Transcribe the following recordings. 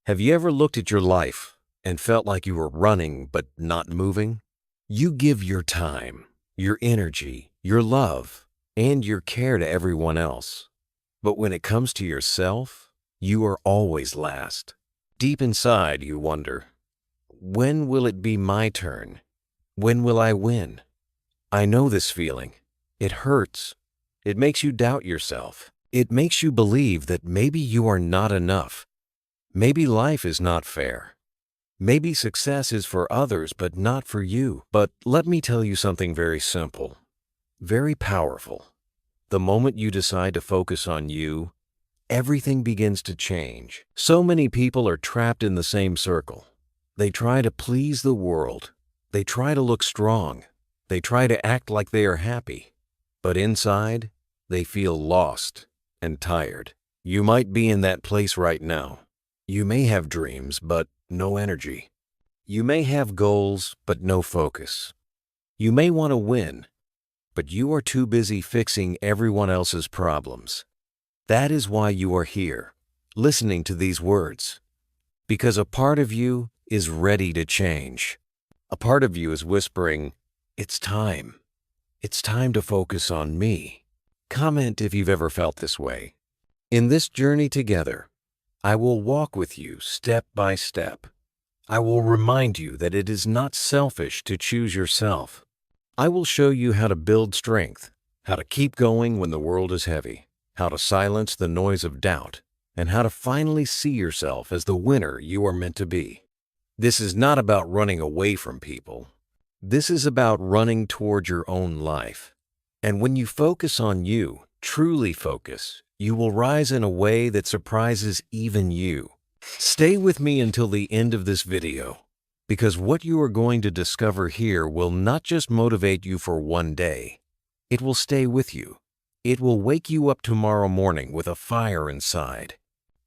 Have you ever looked at your life and felt like you were running but not moving? You give your time, your energy, your love, and your care to everyone else. But when it comes to yourself, you are always last. Deep inside, you wonder, when will it be my turn? When will I win? I know this feeling. It hurts. It makes you doubt yourself. It makes you believe that maybe you are not enough. Maybe life is not fair. Maybe success is for others but not for you. But let me tell you something very simple, very powerful. The moment you decide to focus on you, everything begins to change. So many people are trapped in the same circle. They try to please the world. They try to look strong. They try to act like they are happy. But inside, they feel lost and tired. You might be in that place right now. You may have dreams, but no energy. You may have goals, but no focus. You may want to win, but you are too busy fixing everyone else's problems. That is why you are here, listening to these words. Because a part of you is ready to change. A part of you is whispering, "It's time. It's time to focus on me." Comment if you've ever felt this way. In this journey together, I will walk with you step by step. I will remind you that it is not selfish to choose yourself. I will show you how to build strength, how to keep going when the world is heavy, how to silence the noise of doubt, and how to finally see yourself as the winner you are meant to be. This is not about running away from people. This is about running toward your own life. And when you focus on you, truly focus, you will rise in a way that surprises even you. Stay with me until the end of this video, because what you are going to discover here will not just motivate you for one day. It will stay with you. It will wake you up tomorrow morning with a fire inside.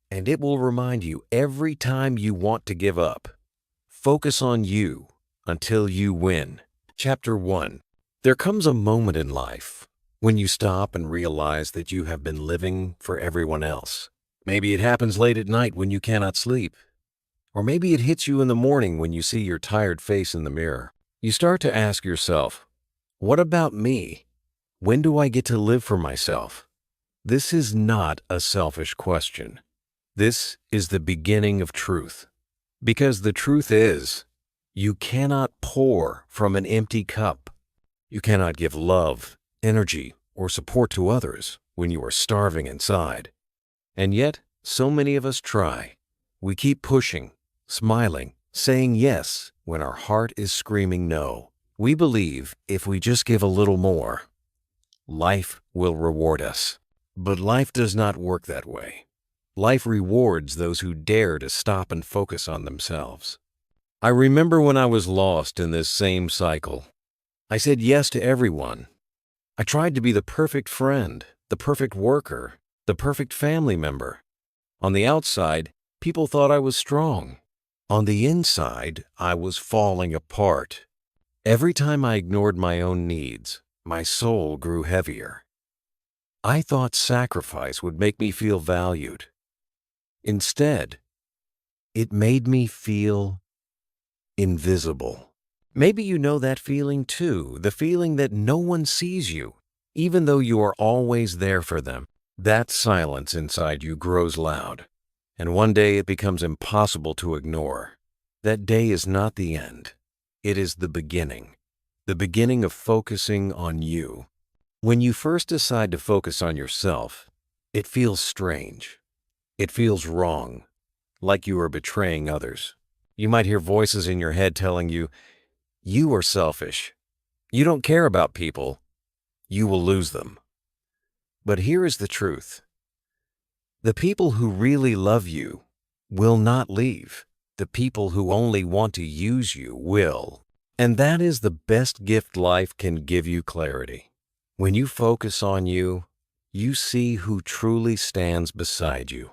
And it will remind you every time you want to give up. Focus on you until you win. Chapter 1. There comes a moment in life when you stop and realize that you have been living for everyone else. Maybe it happens late at night when you cannot sleep. Or maybe it hits you in the morning when you see your tired face in the mirror. You start to ask yourself, what about me? When do I get to live for myself? This is not a selfish question. This is the beginning of truth. Because the truth is, you cannot pour from an empty cup. You cannot give love, energy, or support to others when you are starving inside. And yet, so many of us try. We keep pushing, smiling, saying yes when our heart is screaming no. We believe if we just give a little more, life will reward us. But life does not work that way. Life rewards those who dare to stop and focus on themselves. I remember when I was lost in this same cycle. I said yes to everyone. I tried to be the perfect friend, the perfect worker, the perfect family member. On the outside, people thought I was strong. On the inside, I was falling apart. Every time I ignored my own needs, my soul grew heavier. I thought sacrifice would make me feel valued. Instead, it made me feel invisible. Maybe you know that feeling too, the feeling that no one sees you, even though you are always there for them. That silence inside you grows loud, and one day it becomes impossible to ignore. That day is not the end. It is the beginning of focusing on you. When you first decide to focus on yourself, it feels strange. It feels wrong, like you are betraying others. You might hear voices in your head telling you, "You are selfish. You don't care about people. You will lose them." But here is the truth. The people who really love you will not leave. The people who only want to use you will. And that is the best gift life can give you: clarity. When you focus on you, you see who truly stands beside you.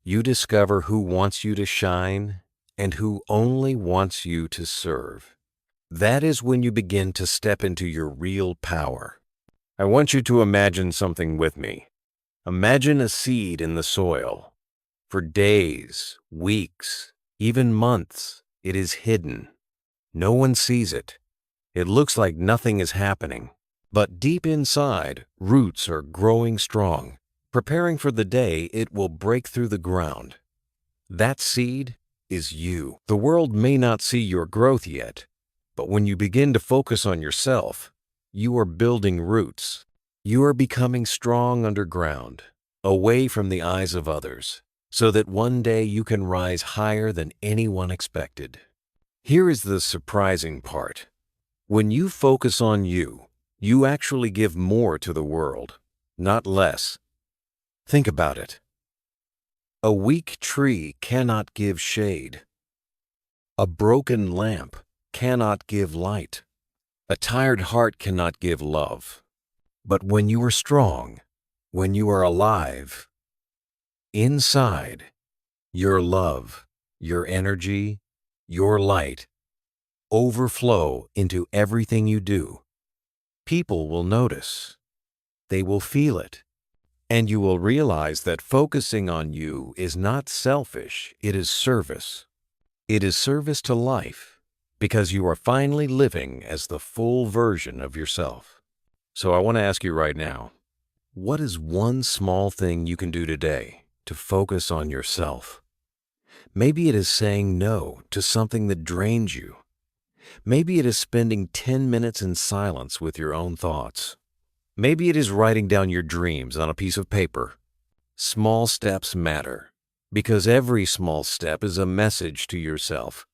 You discover who wants you to shine and who only wants you to serve. That is when you begin to step into your real power. I want you to imagine something with me. Imagine a seed in the soil. For days, weeks, even months, it is hidden. No one sees it. It looks like nothing is happening. But deep inside, roots are growing strong, preparing for the day it will break through the ground. That seed is you. The world may not see your growth yet, but when you begin to focus on yourself, you are building roots. You are becoming strong underground, away from the eyes of others, so that one day you can rise higher than anyone expected. Here is the surprising part. When you focus on you, you actually give more to the world, not less. Think about it. A weak tree cannot give shade. A broken lamp cannot give light. A tired heart cannot give love. But when you are strong, when you are alive, inside, your love, your energy, your light overflow into everything you do. People will notice. They will feel it. And you will realize that focusing on you is not selfish, it is service. It is service to life because you are finally living as the full version of yourself. So I want to ask you right now, what is one small thing you can do today to focus on yourself? Maybe it is saying no to something that drains you. Maybe it is spending 10 minutes in silence with your own thoughts. Maybe it is writing down your dreams on a piece of paper. Small steps matter because every small step is a message to yourself.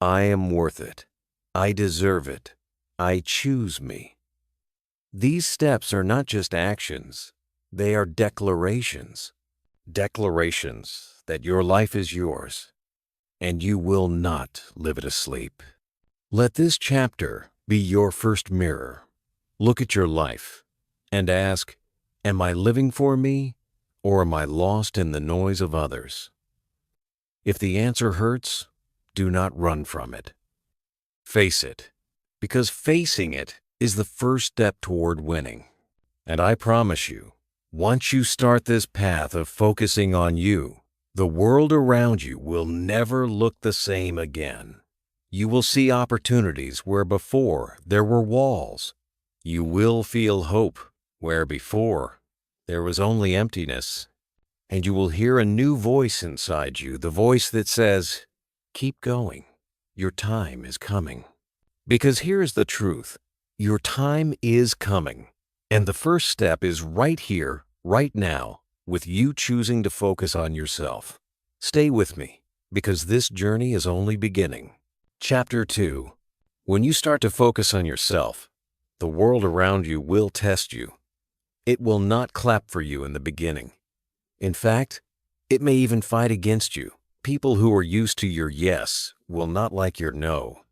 I am worth it. I deserve it. I choose me. These steps are not just actions. They are declarations. Declarations that your life is yours and you will not live it asleep. Let this chapter be your first mirror. Look at your life and ask, am I living for me or am I lost in the noise of others? If the answer hurts, do not run from it. Face it, because facing it is the first step toward winning. And I promise you, once you start this path of focusing on you, the world around you will never look the same again. You will see opportunities where before there were walls. You will feel hope where before there was only emptiness. And you will hear a new voice inside you, the voice that says, keep going. Your time is coming. Because here's the truth. Your time is coming. And the first step is right here, right now, with you choosing to focus on yourself. Stay with me, because this journey is only beginning. Chapter 2. When you start to focus on yourself, the world around you will test you. It will not clap for you in the beginning. In fact, it may even fight against you. People who are used to your yes will not like your no.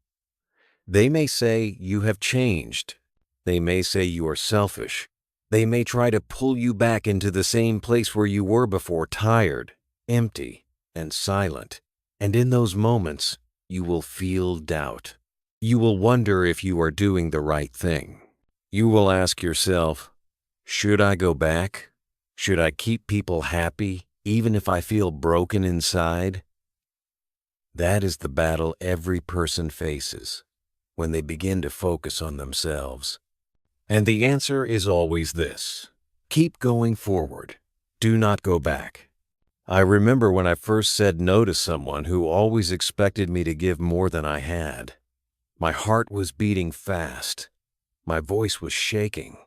They may say you have changed. They may say you are selfish. They may try to pull you back into the same place where you were before, tired, empty, and silent. And in those moments, you will feel doubt. You will wonder if you are doing the right thing. You will ask yourself, should I go back? Should I keep people happy, even if I feel broken inside? That is the battle every person faces when they begin to focus on themselves. And the answer is always this: keep going forward. Do not go back. I remember when I first said no to someone who always expected me to give more than I had. My heart was beating fast. My voice was shaking.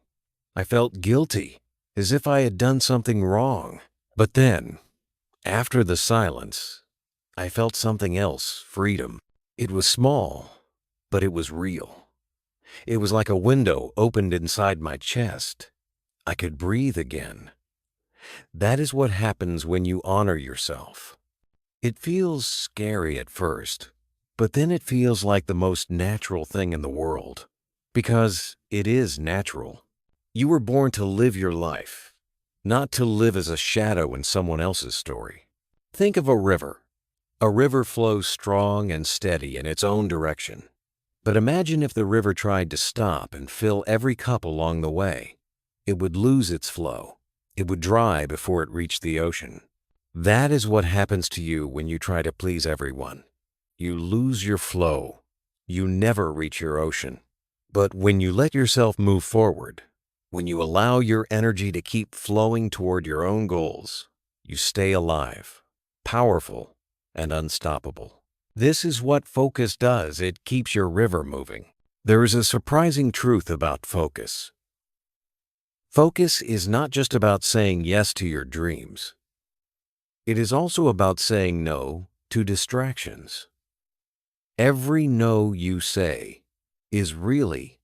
I felt guilty, as if I had done something wrong. But then, after the silence, I felt something else, freedom. It was small, but it was real. It was like a window opened inside my chest. I could breathe again. That is what happens when you honor yourself. It feels scary at first, but then it feels like the most natural thing in the world. Because it is natural. You were born to live your life, not to live as a shadow in someone else's story. Think of a river. A river flows strong and steady in its own direction. But imagine if the river tried to stop and fill every cup along the way. It would lose its flow. It would dry before it reached the ocean. That is what happens to you when you try to please everyone. You lose your flow. You never reach your ocean. But when you let yourself move forward, when you allow your energy to keep flowing toward your own goals, you stay alive, powerful, and unstoppable. This is what focus does. It keeps your river moving. There is a surprising truth about focus. Focus is not just about saying yes to your dreams. It is also about saying no to distractions. Every no you say is really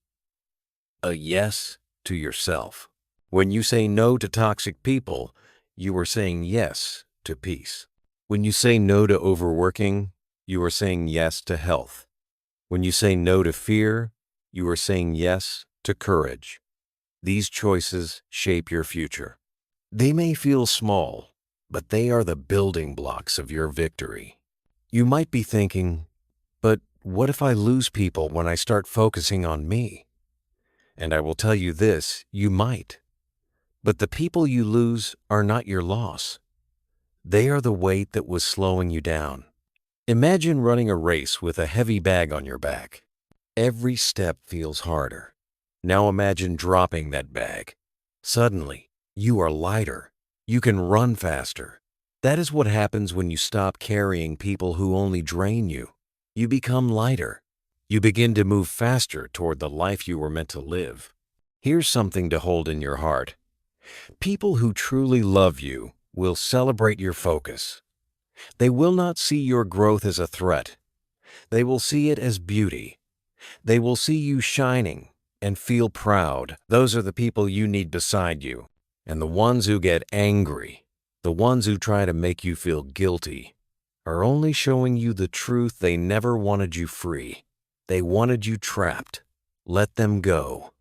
a yes to yourself. When you say no to toxic people, you are saying yes to peace. When you say no to overworking, you are saying yes to health. When you say no to fear, you are saying yes to courage. These choices shape your future. They may feel small, but they are the building blocks of your victory. You might be thinking, but what if I lose people when I start focusing on me? And I will tell you this, you might. But the people you lose are not your loss. They are the weight that was slowing you down. Imagine running a race with a heavy bag on your back. Every step feels harder. Now imagine dropping that bag. Suddenly, you are lighter. You can run faster. That is what happens when you stop carrying people who only drain you. You become lighter. You begin to move faster toward the life you were meant to live. Here's something to hold in your heart. People who truly love you will celebrate your focus. They will not see your growth as a threat. They will see it as beauty. They will see you shining and feel proud. Those are the people you need beside you. And the ones who get angry, the ones who try to make you feel guilty, are only showing you the truth. They never wanted you free. They wanted you trapped. Let them go.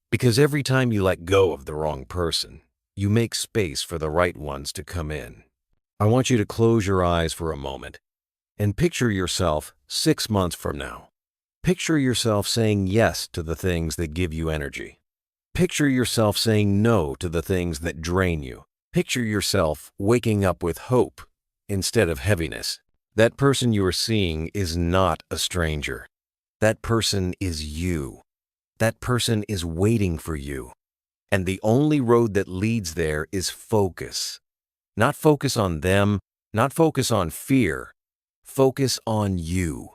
Because every time you let go of the wrong person, you make space for the right ones to come in. I want you to close your eyes for a moment and picture yourself 6 months from now. Picture yourself saying yes to the things that give you energy. Picture yourself saying no to the things that drain you. Picture yourself waking up with hope instead of heaviness. That person you are seeing is not a stranger. That person is you. That person is waiting for you. And the only road that leads there is focus. Not focus on them, not focus on fear. Focus on you.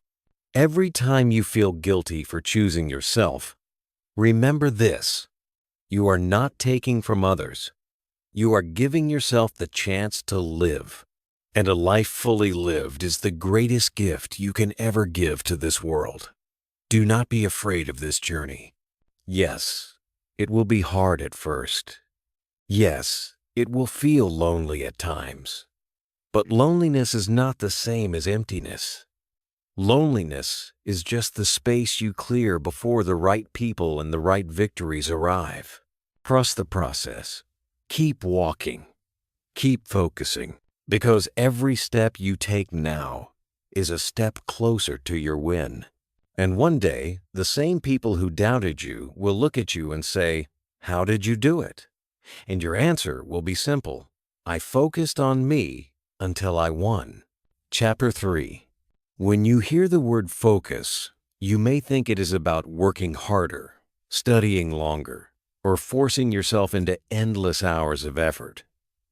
Every time you feel guilty for choosing yourself, remember this: you are not taking from others. You are giving yourself the chance to live. And a life fully lived is the greatest gift you can ever give to this world. Do not be afraid of this journey. Yes, it will be hard at first. Yes, it will feel lonely at times. But loneliness is not the same as emptiness. Loneliness is just the space you clear before the right people and the right victories arrive. Trust the process. Keep walking. Keep focusing, because every step you take now is a step closer to your win. And one day, the same people who doubted you will look at you and say, "How did you do it?" And your answer will be simple: I focused on me until I won. Chapter 3. When you hear the word focus, you may think it is about working harder, studying longer, or forcing yourself into endless hours of effort.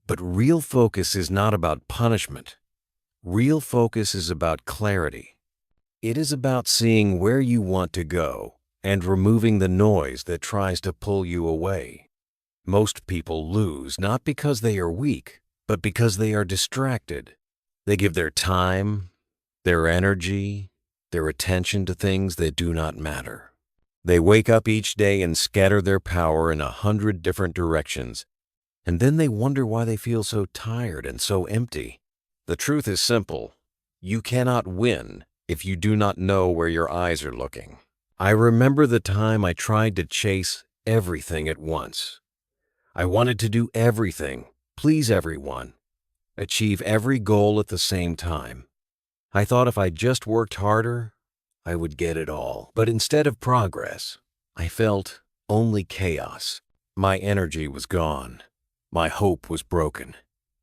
But real focus is not about punishment. Real focus is about clarity. It is about seeing where you want to go and removing the noise that tries to pull you away. Most people lose not because they are weak, but because they are distracted. They give their time, their energy, their attention to things that do not matter. They wake up each day and scatter their power in 100 different directions, and then they wonder why they feel so tired and so empty. The truth is simple. You cannot win if you do not know where your eyes are looking. I remember the time I tried to chase everything at once. I wanted to do everything, please everyone, achieve every goal at the same time. I thought if I just worked harder, I would get it all. But instead of progress, I felt only chaos. My energy was gone. My hope was broken.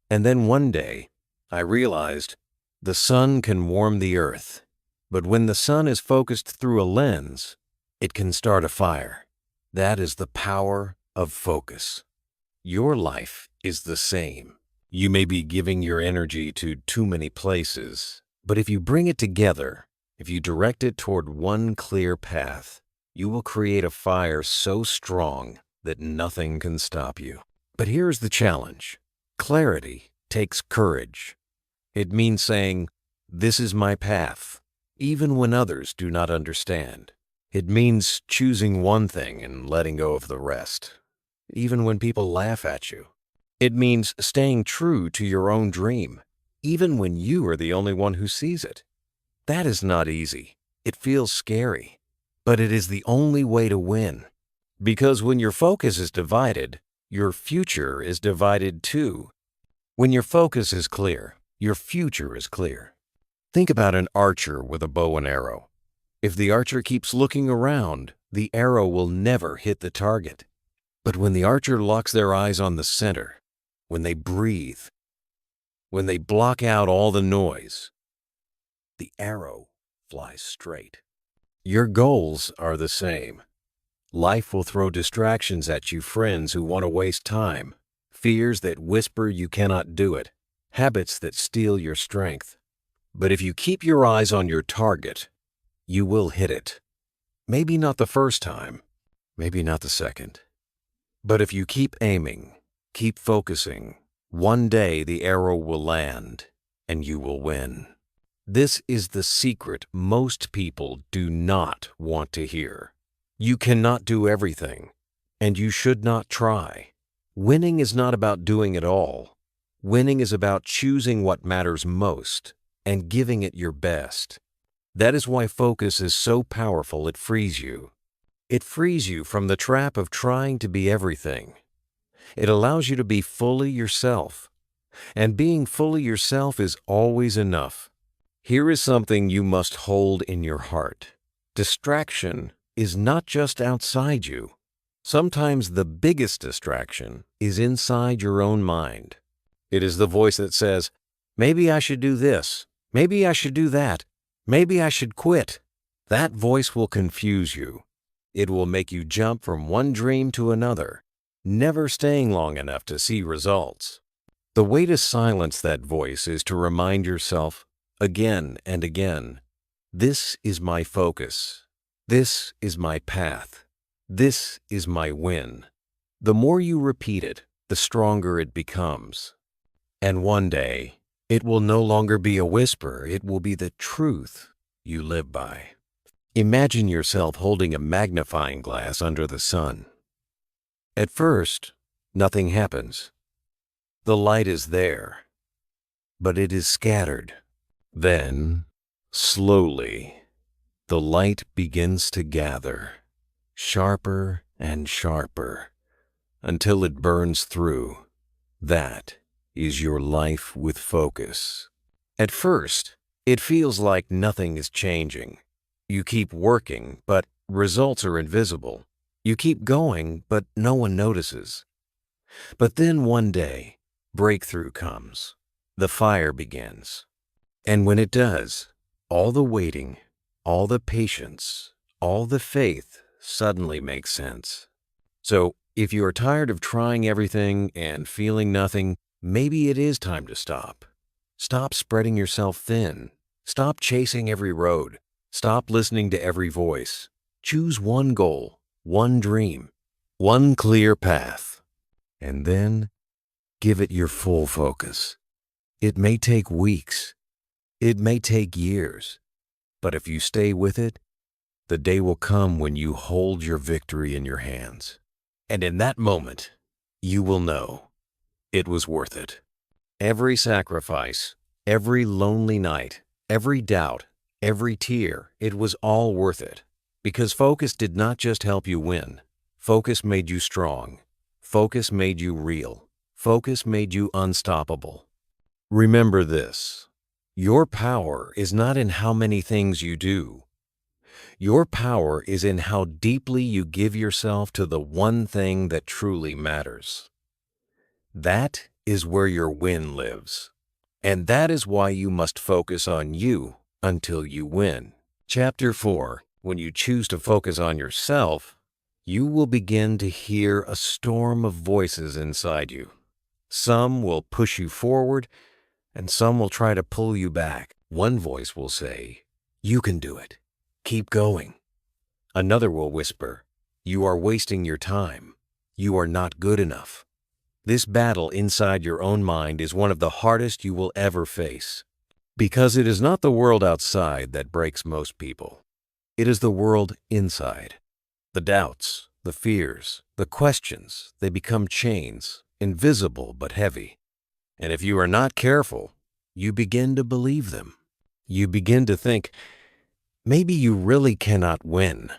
And then one day, I realized the sun can warm the earth, but when the sun is focused through a lens, it can start a fire. That is the power of focus. Your life is the same. You may be giving your energy to too many places, but if you bring it together, if you direct it toward one clear path, you will create a fire so strong that nothing can stop you. But here's the challenge. Clarity takes courage. It means saying, "This is my path," even when others do not understand. It means choosing one thing and letting go of the rest, even when people laugh at you. It means staying true to your own dream, even when you are the only one who sees it. That is not easy. It feels scary, but it is the only way to win. Because when your focus is divided, your future is divided too. When your focus is clear, your future is clear. Think about an archer with a bow and arrow. If the archer keeps looking around, the arrow will never hit the target. But when the archer locks their eyes on the center, when they breathe, when they block out all the noise, the arrow flies straight. Your goals are the same. Life will throw distractions at you, friends who want to waste time, fears that whisper you cannot do it, habits that steal your strength. But if you keep your eyes on your target, you will hit it. Maybe not the first time, maybe not the second. But if you keep aiming, keep focusing, one day the arrow will land and you will win. This is the secret most people do not want to hear. You cannot do everything, and you should not try. Winning is not about doing it all. Winning is about choosing what matters most and giving it your best. That is why focus is so powerful it frees you. It frees you from the trap of trying to be everything. It allows you to be fully yourself. And being fully yourself is always enough. Here is something you must hold in your heart. Distraction is not just outside you. Sometimes the biggest distraction is inside your own mind. It is the voice that says, "Maybe I should do this. Maybe I should do that. Maybe I should quit." That voice will confuse you. It will make you jump from one dream to another, never staying long enough to see results. The way to silence that voice is to remind yourself again and again, "This is my focus. This is my path. This is my win." The more you repeat it, the stronger it becomes. And one day, it will no longer be a whisper, it will be the truth you live by. Imagine yourself holding a magnifying glass under the sun. At first, nothing happens. The light is there, but it is scattered. Then, slowly, the light begins to gather, sharper and sharper, until it burns through. That is your life with focus. At first, it feels like nothing is changing. You keep working, but results are invisible. You keep going, but no one notices. But then one day, breakthrough comes. The fire begins. And when it does, all the waiting, all the patience, all the faith suddenly makes sense. So, if you are tired of trying everything and feeling nothing, maybe it is time to stop. Stop spreading yourself thin. Stop chasing every road. Stop listening to every voice. Choose one goal, one dream, one clear path, and then give it your full focus. It may take weeks. It may take years. But if you stay with it, the day will come when you hold your victory in your hands. And in that moment, you will know it was worth it. Every sacrifice, every lonely night, every doubt, every tear, it was all worth it. Because focus did not just help you win. Focus made you strong. Focus made you real. Focus made you unstoppable. Remember this. Your power is not in how many things you do. Your power is in how deeply you give yourself to the one thing that truly matters. That is where your win lives. And that is why you must focus on you until you win. Chapter 4. When you choose to focus on yourself, you will begin to hear a storm of voices inside you. Some will push you forward, and some will try to pull you back. One voice will say, "You can do it. Keep going." Another will whisper, "You are wasting your time. You are not good enough." This battle inside your own mind is one of the hardest you will ever face, because it is not the world outside that breaks most people. It is the world inside. The doubts, the fears, the questions, they become chains, invisible but heavy. And if you are not careful, you begin to believe them. You begin to think, maybe you really cannot win.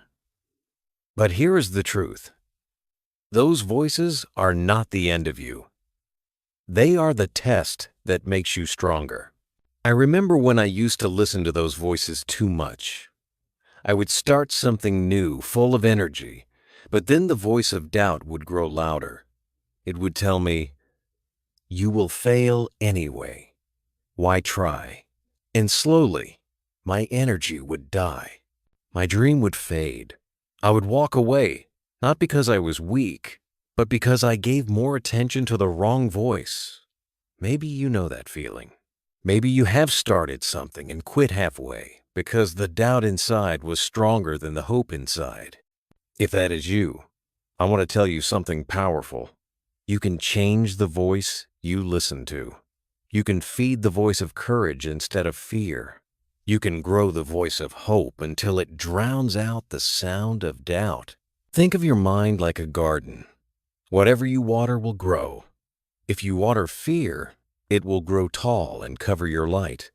But here is the truth. Those voices are not the end of you. They are the test that makes you stronger. I remember when I used to listen to those voices too much. I would start something new, full of energy, but then the voice of doubt would grow louder. It would tell me, "You will fail anyway. Why try?" And slowly, my energy would die. My dream would fade. I would walk away, not because I was weak, but because I gave more attention to the wrong voice. Maybe you know that feeling. Maybe you have started something and quit halfway because the doubt inside was stronger than the hope inside. If that is you, I want to tell you something powerful. You can change the voice you listen to. You can feed the voice of courage instead of fear. You can grow the voice of hope until it drowns out the sound of doubt. Think of your mind like a garden. Whatever you water will grow. If you water fear, it will grow tall and cover your light.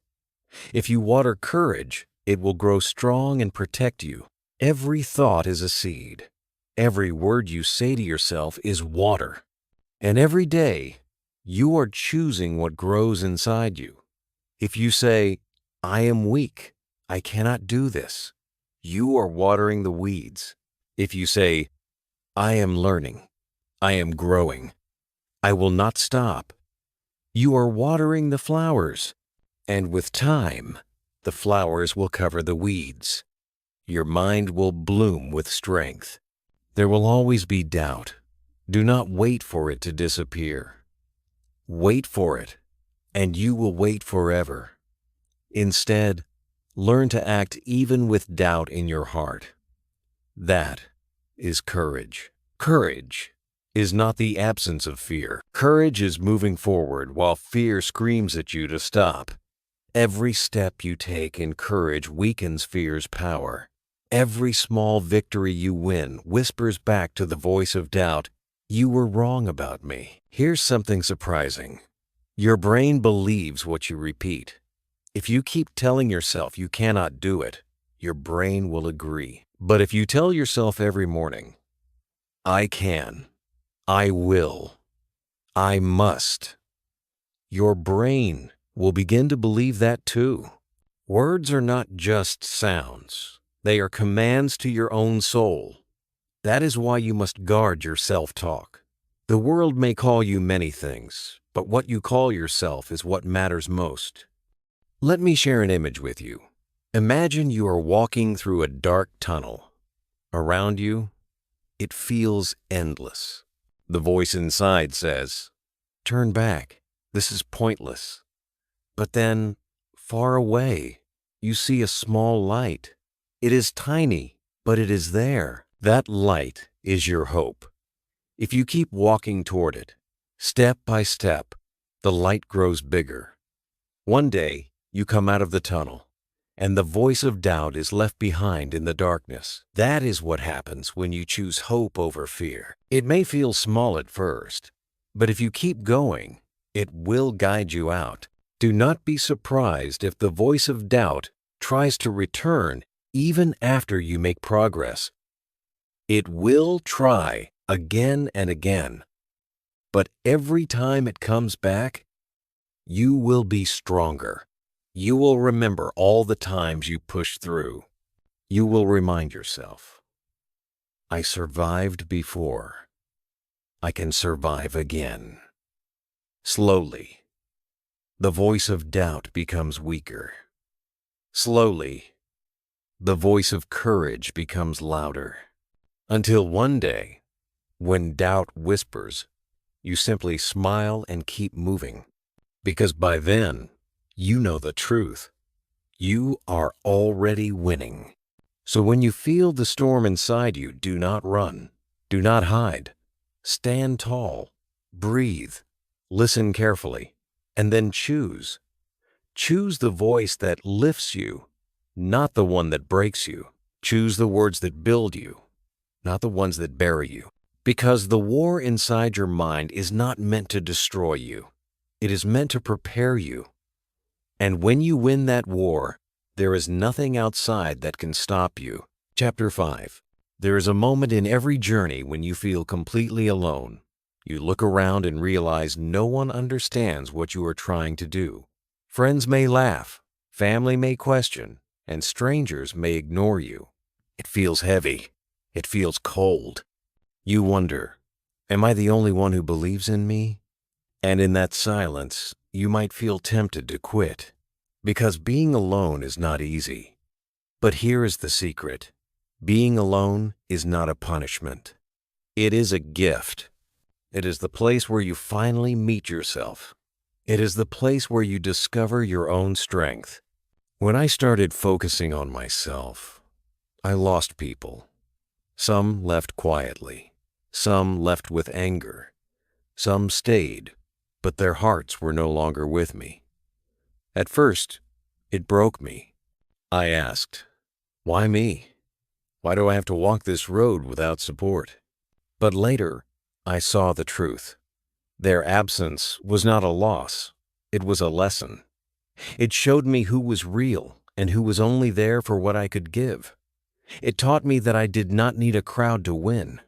If you water courage, it will grow strong and protect you. Every thought is a seed. Every word you say to yourself is water. And every day, you are choosing what grows inside you. If you say, "I am weak, I cannot do this," you are watering the weeds. If you say, "I am learning, I am growing, I will not stop," you are watering the flowers. And with time, the flowers will cover the weeds. Your mind will bloom with strength. There will always be doubt. Do not wait for it to disappear. Wait for it, and you will wait forever. Instead, learn to act even with doubt in your heart. That is courage. Courage is not the absence of fear. Courage is moving forward while fear screams at you to stop. Every step you take in courage weakens fear's power. Every small victory you win whispers back to the voice of doubt, "You were wrong about me." Here's something surprising. Your brain believes what you repeat. If you keep telling yourself you cannot do it, your brain will agree. But if you tell yourself every morning, "I can, I will, I must," your brain will begin to believe that too. Words are not just sounds. They are commands to your own soul. That is why you must guard your self-talk. The world may call you many things, but what you call yourself is what matters most. Let me share an image with you. Imagine you are walking through a dark tunnel. Around you, it feels endless. The voice inside says, "Turn back. This is pointless." But then, far away, you see a small light. It is tiny, but it is there. That light is your hope. If you keep walking toward it, step by step, the light grows bigger. One day, you come out of the tunnel, and the voice of doubt is left behind in the darkness. That is what happens when you choose hope over fear. It may feel small at first, but if you keep going, it will guide you out. Do not be surprised if the voice of doubt tries to return even after you make progress. It will try again and again, but every time it comes back, you will be stronger. You will remember all the times you pushed through. You will remind yourself, "I survived before. I can survive again." Slowly, the voice of doubt becomes weaker. Slowly, the voice of courage becomes louder. Until one day, when doubt whispers, you simply smile and keep moving. Because by then, you know the truth. You are already winning. So when you feel the storm inside you, do not run. Do not hide. Stand tall. Breathe. Listen carefully. And then choose. Choose the voice that lifts you, not the one that breaks you. Choose the words that build you, not the ones that bury you. Because the war inside your mind is not meant to destroy you. It is meant to prepare you. And when you win that war, there is nothing outside that can stop you. Chapter 5. There is a moment in every journey when you feel completely alone. You look around and realize no one understands what you are trying to do. Friends may laugh, family may question, and strangers may ignore you. It feels heavy. It feels cold. You wonder, am I the only one who believes in me? And in that silence, you might feel tempted to quit, because being alone is not easy. But here is the secret. Being alone is not a punishment. It is a gift. It is the place where you finally meet yourself. It is the place where you discover your own strength. When I started focusing on myself, I lost people. Some left quietly. Some left with anger. Some stayed, but their hearts were no longer with me. At first, it broke me. I asked, why me? Why do I have to walk this road without support? But later, I saw the truth. Their absence was not a loss. It was a lesson. It showed me who was real and who was only there for what I could give. It taught me that I did not need a crowd to win.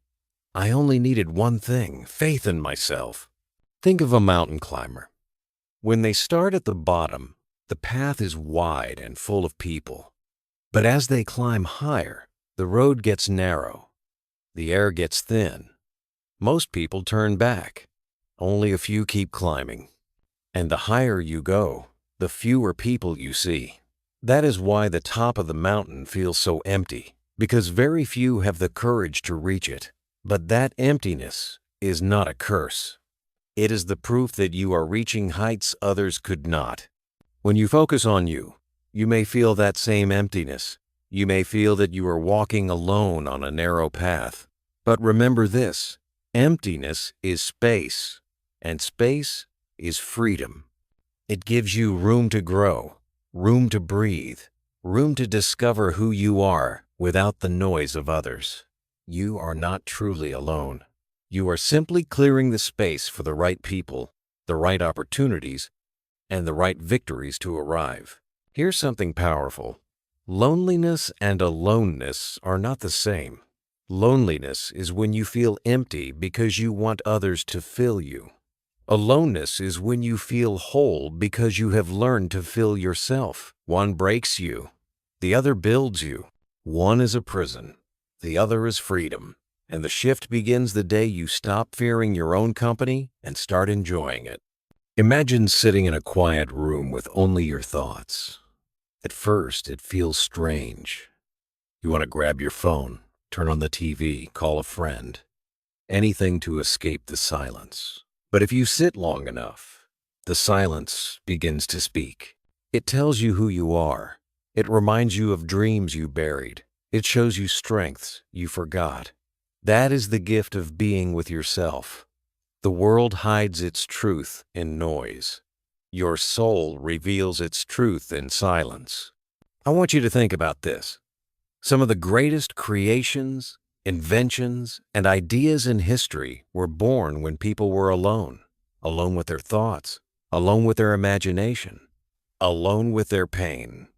I only needed one thing, faith in myself. Think of a mountain climber. When they start at the bottom, the path is wide and full of people. But as they climb higher, the road gets narrow. The air gets thin. Most people turn back. Only a few keep climbing. And the higher you go, the fewer people you see. That is why the top of the mountain feels so empty, because very few have the courage to reach it. But that emptiness is not a curse. It is the proof that you are reaching heights others could not. When you focus on you, you may feel that same emptiness. You may feel that you are walking alone on a narrow path. But remember this, emptiness is space, and space is freedom. It gives you room to grow, room to breathe, room to discover who you are without the noise of others. You are not truly alone. You are simply clearing the space for the right people, the right opportunities, and the right victories to arrive. Here's something powerful. Loneliness and aloneness are not the same. Loneliness is when you feel empty because you want others to fill you. Aloneness is when you feel whole because you have learned to fill yourself. One breaks you, the other builds you. One is a prison, the other is freedom. And the shift begins the day you stop fearing your own company and start enjoying it. Imagine sitting in a quiet room with only your thoughts. At first, it feels strange. You want to grab your phone, turn on the TV, call a friend. Anything to escape the silence. But if you sit long enough, the silence begins to speak. It tells you who you are. It reminds you of dreams you buried. It shows you strengths you forgot. That is the gift of being with yourself. The world hides its truth in noise. Your soul reveals its truth in silence. I want you to think about this. Some of the greatest creations, inventions, and ideas in history were born when people were alone. Alone with their thoughts, alone with their imagination, alone with their pain.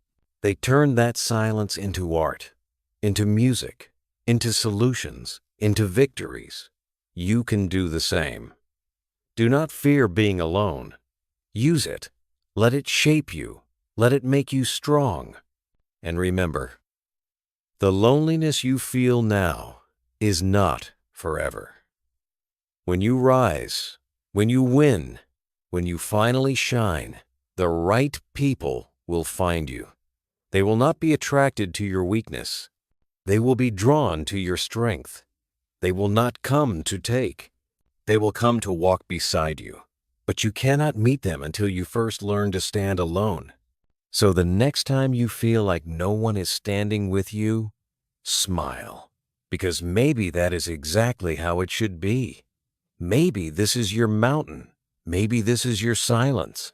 They turned that silence into art, into music, into solutions, into victories. You can do the same. Do not fear being alone. Use it. Let it shape you. Let it make you strong. And remember, the loneliness you feel now is not forever. When you rise, when you win, when you finally shine, The right people will find you. They will not be attracted to your weakness. They will be drawn to your strength. They will not come to take. They will come to walk beside you. But you cannot meet them until you first learn to stand alone. So the next time you feel like no one is standing with you, smile. Because maybe that is exactly how it should be. Maybe this is your mountain. Maybe this is your silence.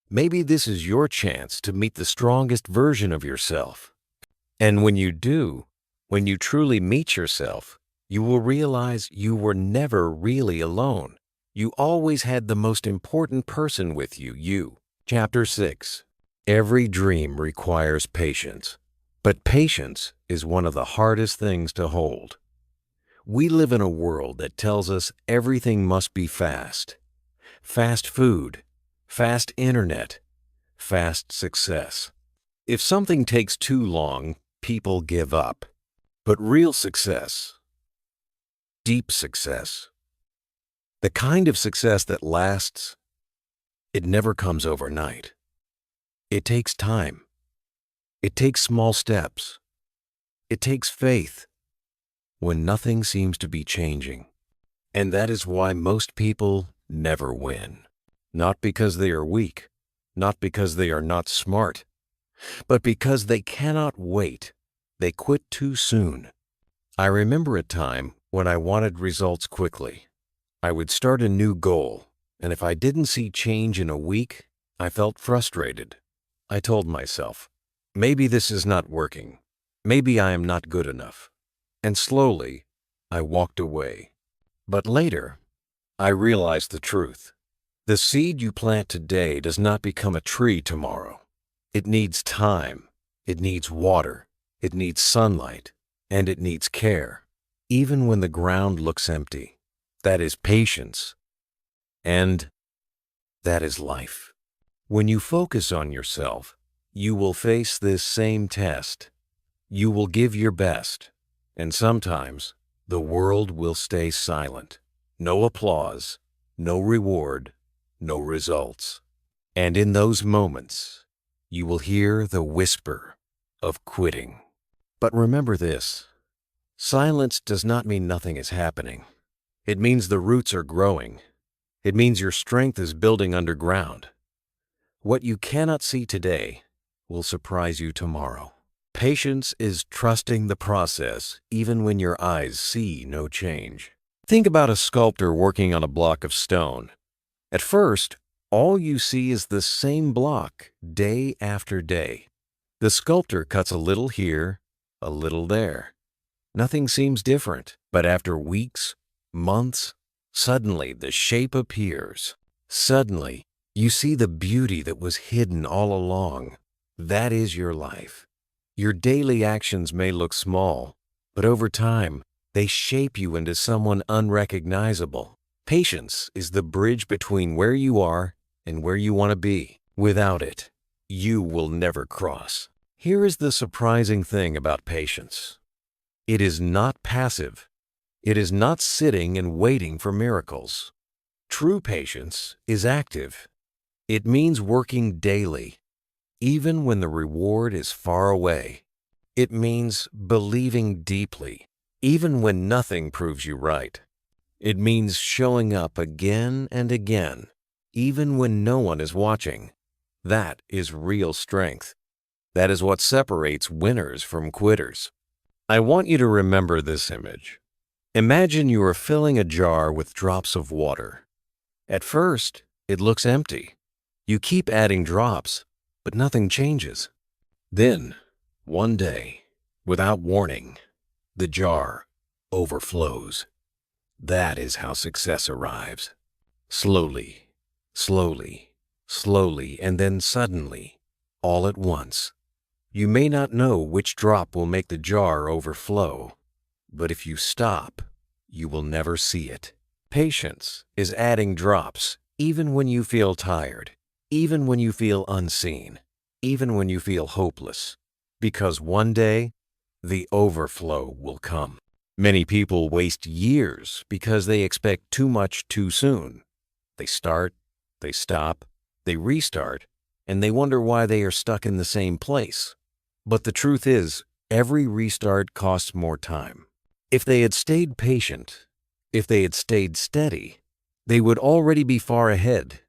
Maybe this is your chance to meet the strongest version of yourself. And when you do, when you truly meet yourself, you will realize you were never really alone. You always had the most important person with you, you. Chapter 6. Every dream requires patience, but patience is one of the hardest things to hold. We live in a world that tells us everything must be fast. Fast food, fast internet, fast success. If something takes too long, people give up. But real success, deep success, the kind of success that lasts, it never comes overnight. It takes time. It takes small steps. It takes faith when nothing seems to be changing. And that is why most people never win. Not because they are weak, not because they are not smart, but because they cannot wait. They quit too soon. I remember a time when I wanted results quickly. I would start a new goal, and if I didn't see change in a week, I felt frustrated. I told myself, maybe this is not working. Maybe I am not good enough. And slowly, I walked away. But later, I realized the truth. The seed you plant today does not become a tree tomorrow. It needs time. It needs water. It needs sunlight. And it needs care, even when the ground looks empty. That is patience. And that is life. When you focus on yourself, you will face this same test. You will give your best. And sometimes, the world will stay silent. No applause, no reward, no results. And in those moments, you will hear the whisper of quitting. But remember this, silence does not mean nothing is happening. It means the roots are growing. It means your strength is building underground. What you cannot see today will surprise you tomorrow. Patience is trusting the process even when your eyes see no change. Think about a sculptor working on a block of stone. At first, all you see is the same block day after day. The sculptor cuts a little here, a little there. Nothing seems different, but after weeks, months, suddenly the shape appears. Suddenly, you see the beauty that was hidden all along. That is your life. Your daily actions may look small, but over time, they shape you into someone unrecognizable. Patience is the bridge between where you are and where you want to be. Without it, you will never cross. Here is the surprising thing about patience. It is not passive. It is not sitting and waiting for miracles. True patience is active. It means working daily, even when the reward is far away. It means believing deeply, even when nothing proves you right. It means showing up again and again, even when no one is watching. That is real strength. That is what separates winners from quitters. I want you to remember this image. Imagine you are filling a jar with drops of water. At first, it looks empty. You keep adding drops, but nothing changes. Then, one day, without warning, the jar overflows. That is how success arrives. Slowly, slowly, slowly, and then suddenly, all at once. You may not know which drop will make the jar overflow, but if you stop, you will never see it. Patience is adding drops even when you feel tired, even when you feel unseen, even when you feel hopeless, because one day, the overflow will come. Many people waste years because they expect too much too soon. They start, they stop, they restart, and they wonder why they are stuck in the same place. But the truth is, every restart costs more time. If they had stayed patient, if they had stayed steady, they would already be far ahead.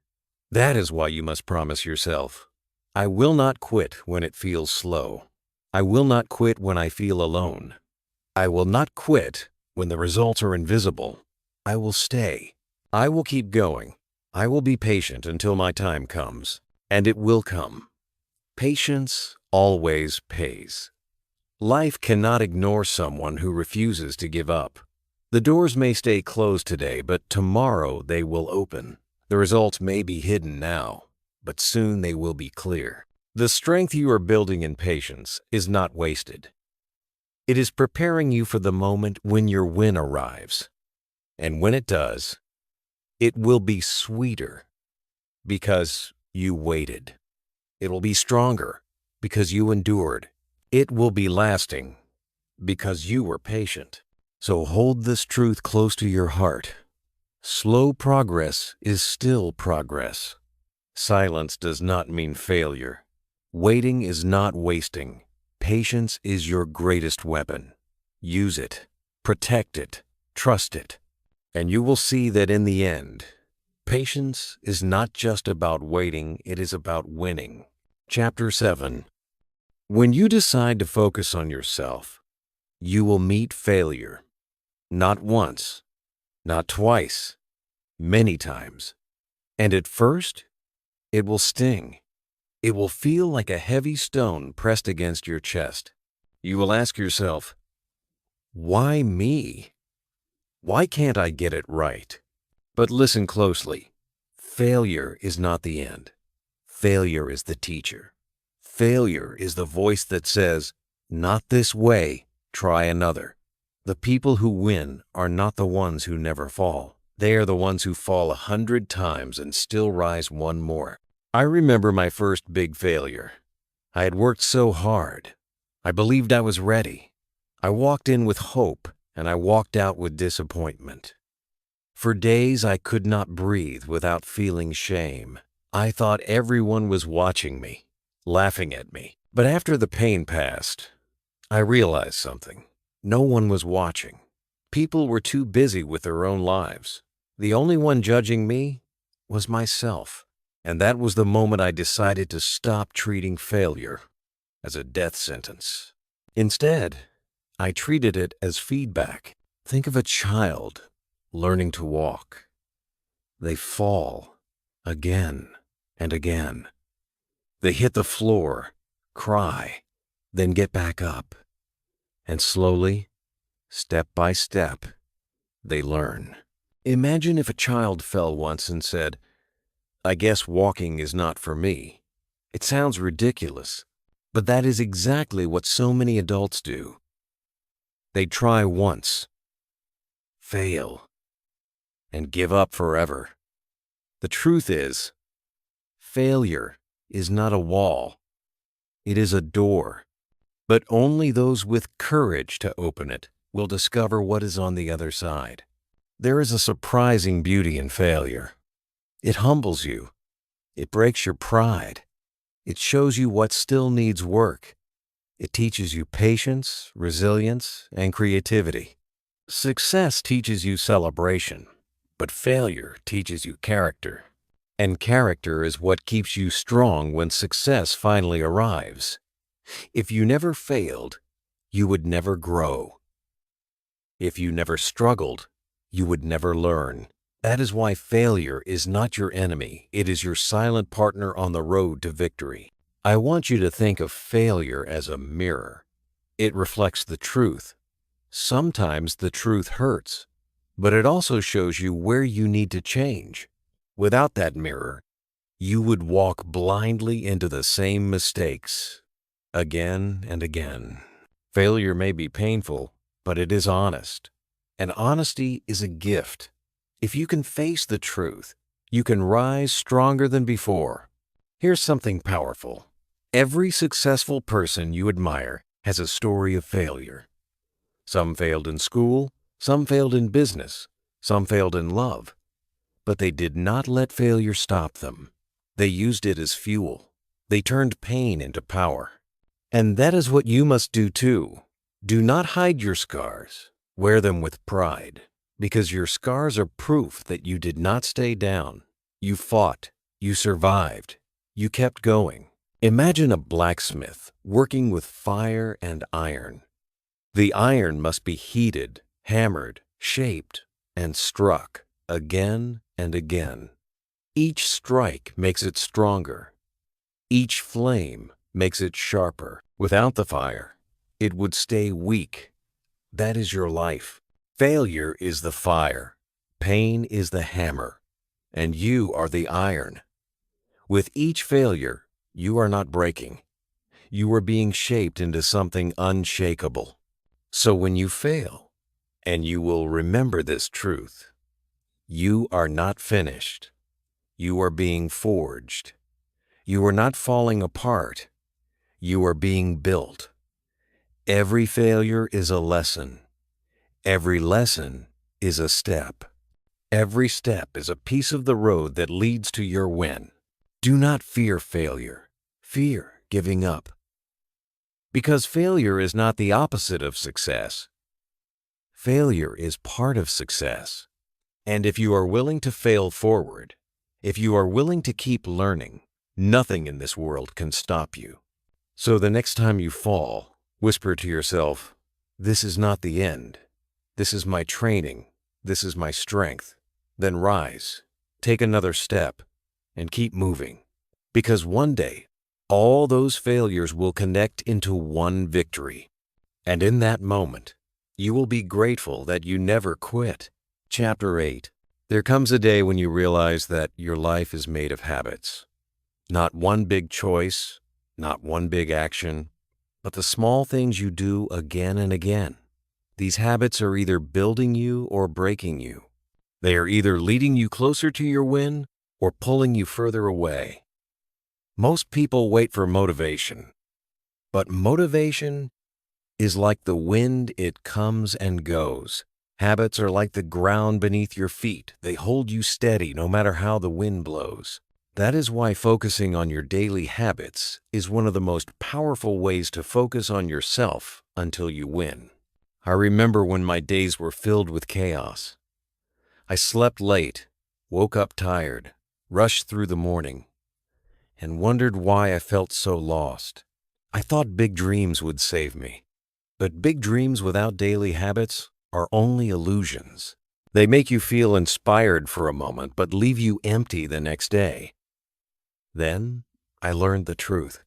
That is why you must promise yourself, I will not quit when it feels slow. I will not quit when I feel alone. I will not quit when the results are invisible. I will stay. I will keep going. I will be patient until my time comes, and it will come. Patience always pays. Life cannot ignore someone who refuses to give up. The doors may stay closed today, but tomorrow they will open. The results may be hidden now, but soon they will be clear. The strength you are building in patience is not wasted. It is preparing you for the moment when your win arrives. And when it does, it will be sweeter because you waited. It will be stronger because you endured. It will be lasting because you were patient. So hold this truth close to your heart. Slow progress is still progress. Silence does not mean failure. Waiting is not wasting. Patience is your greatest weapon. Use it, protect it, trust it, and you will see that in the end, patience is not just about waiting, it is about winning. Chapter 7. When you decide to focus on yourself, you will meet failure. Not once, not twice, many times. And at first, it will sting. It will feel like a heavy stone pressed against your chest. You will ask yourself, why me? Why can't I get it right? But listen closely. Failure is not the end. Failure is the teacher. Failure is the voice that says, not this way, try another. The people who win are not the ones who never fall. They are the ones who fall 100 times and still rise one more. I remember my first big failure. I had worked so hard. I believed I was ready. I walked in with hope, and I walked out with disappointment. For days I could not breathe without feeling shame. I thought everyone was watching me, laughing at me. But after the pain passed, I realized something. No one was watching. People were too busy with their own lives. The only one judging me was myself. And that was the moment I decided to stop treating failure as a death sentence. Instead, I treated it as feedback. Think of a child learning to walk. They fall again and again. They hit the floor, cry, then get back up. And slowly, step by step, they learn. Imagine if a child fell once and said, I guess walking is not for me. It sounds ridiculous, but that is exactly what so many adults do. They try once, fail, and give up forever. The truth is, failure is not a wall. It is a door. But only those with courage to open it will discover what is on the other side. There is a surprising beauty in failure. It humbles you. It breaks your pride. It shows you what still needs work. It teaches you patience, resilience, and creativity. Success teaches you celebration, but failure teaches you character. And character is what keeps you strong when success finally arrives. If you never failed, you would never grow. If you never struggled, you would never learn. That is why failure is not your enemy. It is your silent partner on the road to victory. I want you to think of failure as a mirror. It reflects the truth. Sometimes the truth hurts, but it also shows you where you need to change. Without that mirror, you would walk blindly into the same mistakes again and again. Failure may be painful, but it is honest. And honesty is a gift. If you can face the truth, you can rise stronger than before. Here's something powerful. Every successful person you admire has a story of failure. Some failed in school, some failed in business, some failed in love. But they did not let failure stop them. They used it as fuel. They turned pain into power. And that is what you must do too. Do not hide your scars. Wear them with pride, because your scars are proof that you did not stay down. You fought. You survived. You kept going. Imagine a blacksmith working with fire and iron. The iron must be heated, hammered, shaped, and struck again and again. Each strike makes it stronger. Each flame makes it sharper. Without the fire, it would stay weak. That is your life. Failure is the fire. Pain is the hammer. And you are the iron. With each failure, you are not breaking. You are being shaped into something unshakable. So when you fail, and you will remember this truth, you are not finished. You are being forged. You are not falling apart. You are being built. Every failure is a lesson. Every lesson is a step. Every step is a piece of the road that leads to your win. Do not fear failure. Fear giving up. Because failure is not the opposite of success. Failure is part of success. And if you are willing to fail forward, if you are willing to keep learning, nothing in this world can stop you. So the next time you fall, whisper to yourself, "This is not the end. This is my training. This is my strength." Then rise, take another step, and keep moving. Because one day, all those failures will connect into one victory. And in that moment, you will be grateful that you never quit. Chapter 8. There comes a day when you realize that your life is made of habits. Not one big choice, not one big action, but the small things you do again and again. These habits are either building you or breaking you. They are either leading you closer to your win or pulling you further away. Most people wait for motivation, but motivation is like the wind. It comes and goes. Habits are like the ground beneath your feet. They hold you steady no matter how the wind blows. That is why focusing on your daily habits is one of the most powerful ways to focus on yourself until you win. I remember when my days were filled with chaos. I slept late, woke up tired, rushed through the morning, and wondered why I felt so lost. I thought big dreams would save me. But big dreams without daily habits are only illusions. They make you feel inspired for a moment, but leave you empty the next day. Then I learned the truth.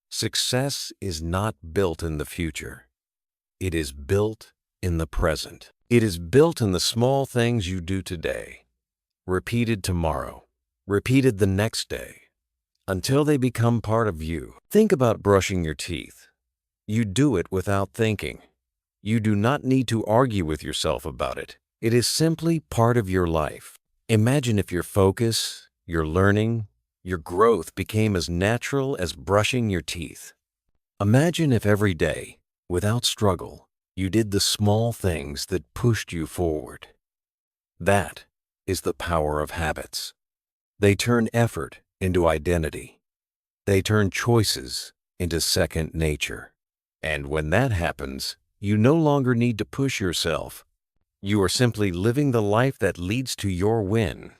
Success is not built in the future. It is built in the present. It is built in the small things you do today, repeated tomorrow, repeated the next day, until they become part of you. Think about brushing your teeth. You do it without thinking. You do not need to argue with yourself about it. It is simply part of your life. Imagine if your focus, your learning, your growth became as natural as brushing your teeth. Imagine if every day, without struggle, you did the small things that pushed you forward. That is the power of habits. They turn effort into identity. They turn choices into second nature. And when that happens, you no longer need to push yourself. You are simply living the life that leads to your win.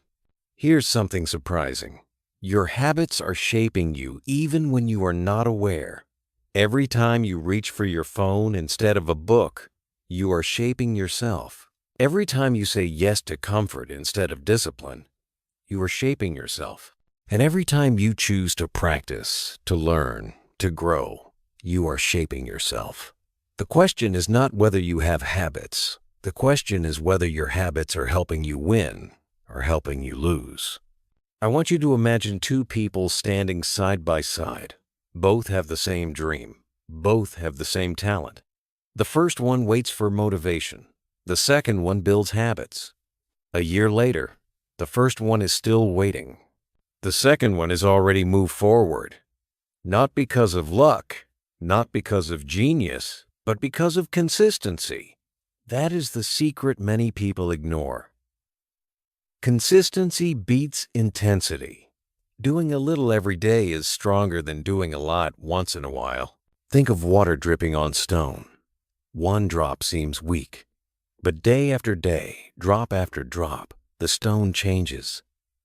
Here's something surprising. Your habits are shaping you even when you are not aware. Every time you reach for your phone instead of a book, you are shaping yourself. Every time you say yes to comfort instead of discipline, you are shaping yourself. And every time you choose to practice, to learn, to grow, you are shaping yourself. The question is not whether you have habits. The question is whether your habits are helping you win or helping you lose. I want you to imagine two people standing side by side. Both have the same dream. Both have the same talent. The first one waits for motivation. The second one builds habits. A year later, the first one is still waiting. The second one has already moved forward. Not because of luck, not because of genius, but because of consistency. That is the secret many people ignore. Consistency beats intensity. Doing a little every day is stronger than doing a lot once in a while. Think of water dripping on stone. One drop seems weak, but day after day, drop after drop, the stone changes.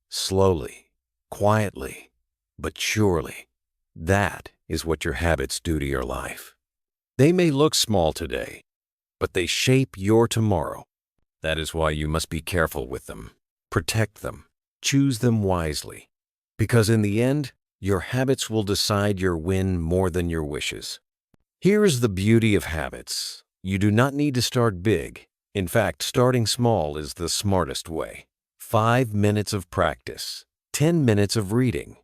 Slowly, quietly, but surely. That is what your habits do to your life. They may look small today, but they shape your tomorrow. That is why you must be careful with them. Protect them. Choose them wisely. Because in the end, your habits will decide your win more than your wishes. Here is the beauty of habits. You do not need to start big. In fact, starting small is the smartest way. 5 minutes of practice. 10 minutes of reading.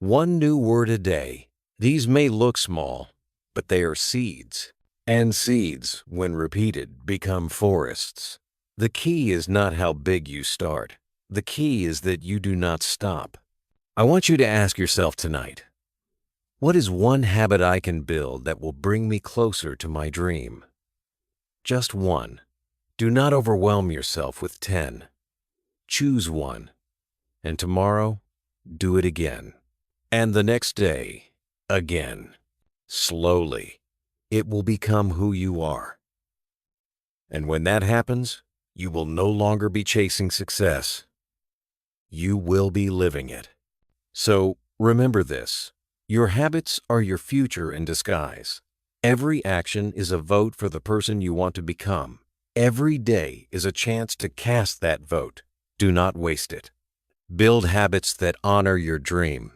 One new word a day. These may look small, but they are seeds. And seeds, when repeated, become forests. The key is not how big you start. The key is that you do not stop. I want you to ask yourself tonight, what is one habit I can build that will bring me closer to my dream? Just one. Do not overwhelm yourself with 10. Choose one. And tomorrow, do it again. And the next day, again. Slowly, it will become who you are. And when that happens, you will no longer be chasing success. You will be living it. So remember this. Your habits are your future in disguise. Every action is a vote for the person you want to become. Every day is a chance to cast that vote. Do not waste it. Build habits that honor your dream.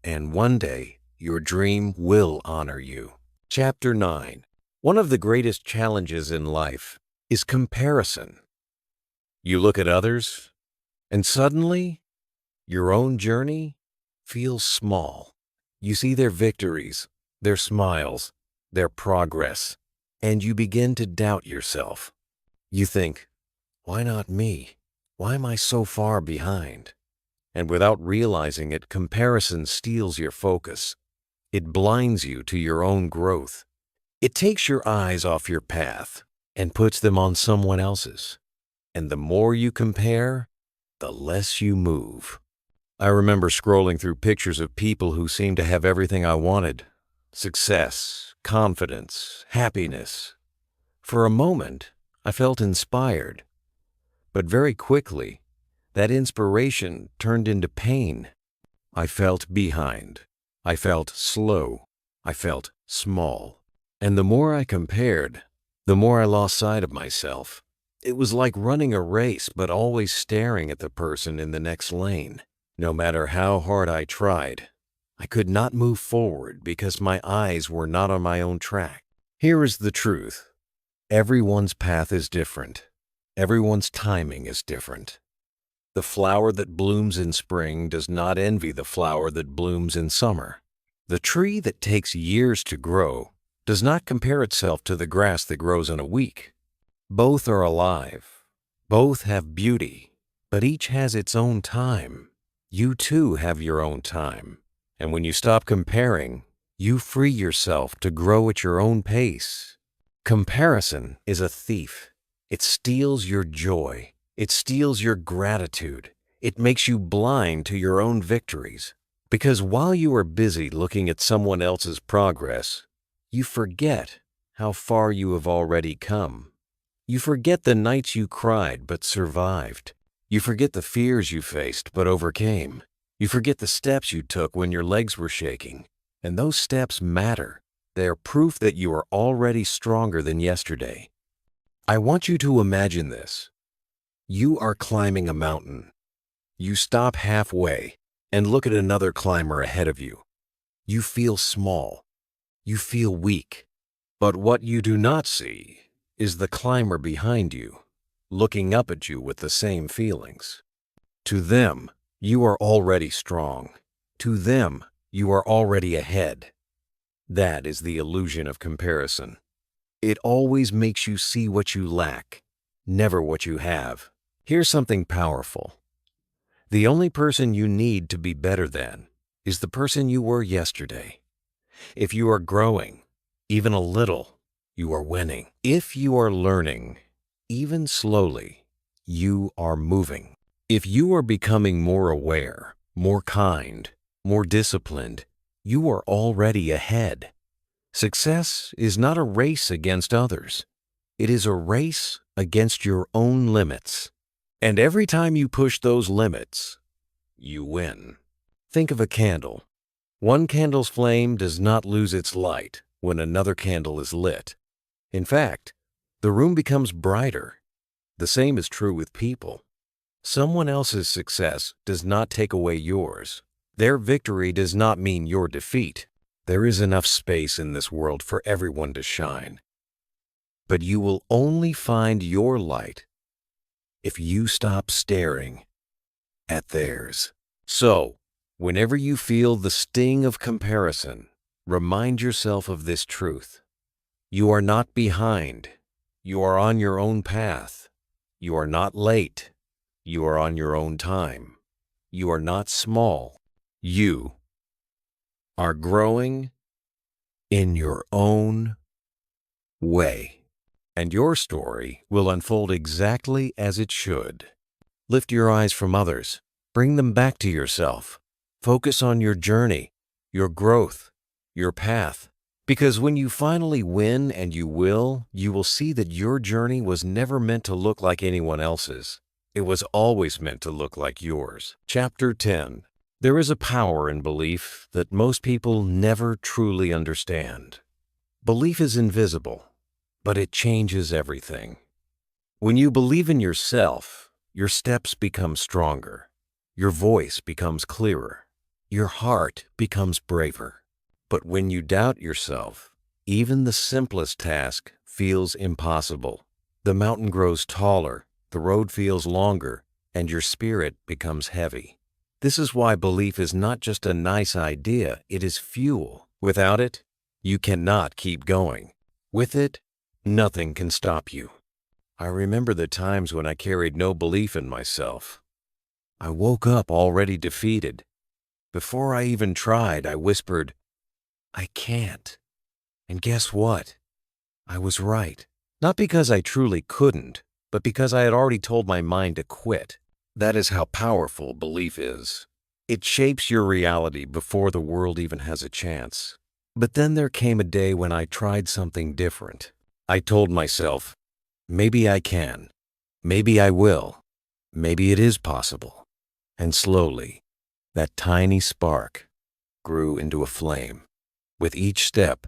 And one day, your dream will honor you. Chapter 9. One of the greatest challenges in life is comparison. You look at others, and suddenly, your own journey feels small. You see their victories, their smiles, their progress, and you begin to doubt yourself. You think, why not me? Why am I so far behind? And without realizing it, comparison steals your focus. It blinds you to your own growth. It takes your eyes off your path and puts them on someone else's. And the more you compare, the less you move. I remember scrolling through pictures of people who seemed to have everything I wanted. Success, confidence, happiness. For a moment, I felt inspired. But very quickly, that inspiration turned into pain. I felt behind. I felt slow. I felt small. And the more I compared, the more I lost sight of myself. It was like running a race but always staring at the person in the next lane. No matter how hard I tried, I could not move forward because my eyes were not on my own track. Here is the truth. Everyone's path is different. Everyone's timing is different. The flower that blooms in spring does not envy the flower that blooms in summer. The tree that takes years to grow does not compare itself to the grass that grows in a week. Both are alive. Both have beauty, but each has its own time. You too have your own time. And when you stop comparing, you free yourself to grow at your own pace. Comparison is a thief. It steals your joy. It steals your gratitude. It makes you blind to your own victories. Because while you are busy looking at someone else's progress, you forget how far you have already come. You forget the nights you cried but survived. You forget the fears you faced but overcame. You forget the steps you took when your legs were shaking. And those steps matter. They are proof that you are already stronger than yesterday. I want you to imagine this. You are climbing a mountain. You stop halfway and look at another climber ahead of you. You feel small. You feel weak. But what you do not see is the climber behind you, looking up at you with the same feelings. To them, you are already strong. To them, you are already ahead. That is the illusion of comparison. It always makes you see what you lack, never what you have. Here's something powerful. The only person you need to be better than is the person you were yesterday. If you are growing, even a little, you are winning. If you are learning, even slowly, you are moving. If you are becoming more aware, more kind, more disciplined. You are already ahead. Success is not a race against others. It is a race against your own limits. And every time you push those limits, you win. Think of a candle. One candle's flame does not lose its light when another candle is lit. In fact, the room becomes brighter. The same is true with people. Someone else's success does not take away yours. Their victory does not mean your defeat. There is enough space in this world for everyone to shine. But you will only find your light if you stop staring at theirs. So, whenever you feel the sting of comparison, remind yourself of this truth. You are not behind. You are on your own path. You are not late. You are on your own time. You are not small. You are growing in your own way. And your story will unfold exactly as it should. Lift your eyes from others. Bring them back to yourself. Focus on your journey, your growth, your path. Because when you finally win, and you will see that your journey was never meant to look like anyone else's. It was always meant to look like yours. Chapter 10. There is a power in belief that most people never truly understand. Belief is invisible, but it changes everything. When you believe in yourself, your steps become stronger. Your voice becomes clearer. Your heart becomes braver. But when you doubt yourself, even the simplest task feels impossible. The mountain grows taller, the road feels longer, and your spirit becomes heavy. This is why belief is not just a nice idea, it is fuel. Without it, you cannot keep going. With it, nothing can stop you. I remember the times when I carried no belief in myself. I woke up already defeated. Before I even tried, I whispered, "I can't." And guess what? I was right. Not because I truly couldn't, but because I had already told my mind to quit. That is how powerful belief is. It shapes your reality before the world even has a chance. But then there came a day when I tried something different. I told myself, maybe I can. Maybe I will. Maybe it is possible. And slowly, that tiny spark grew into a flame. With each step,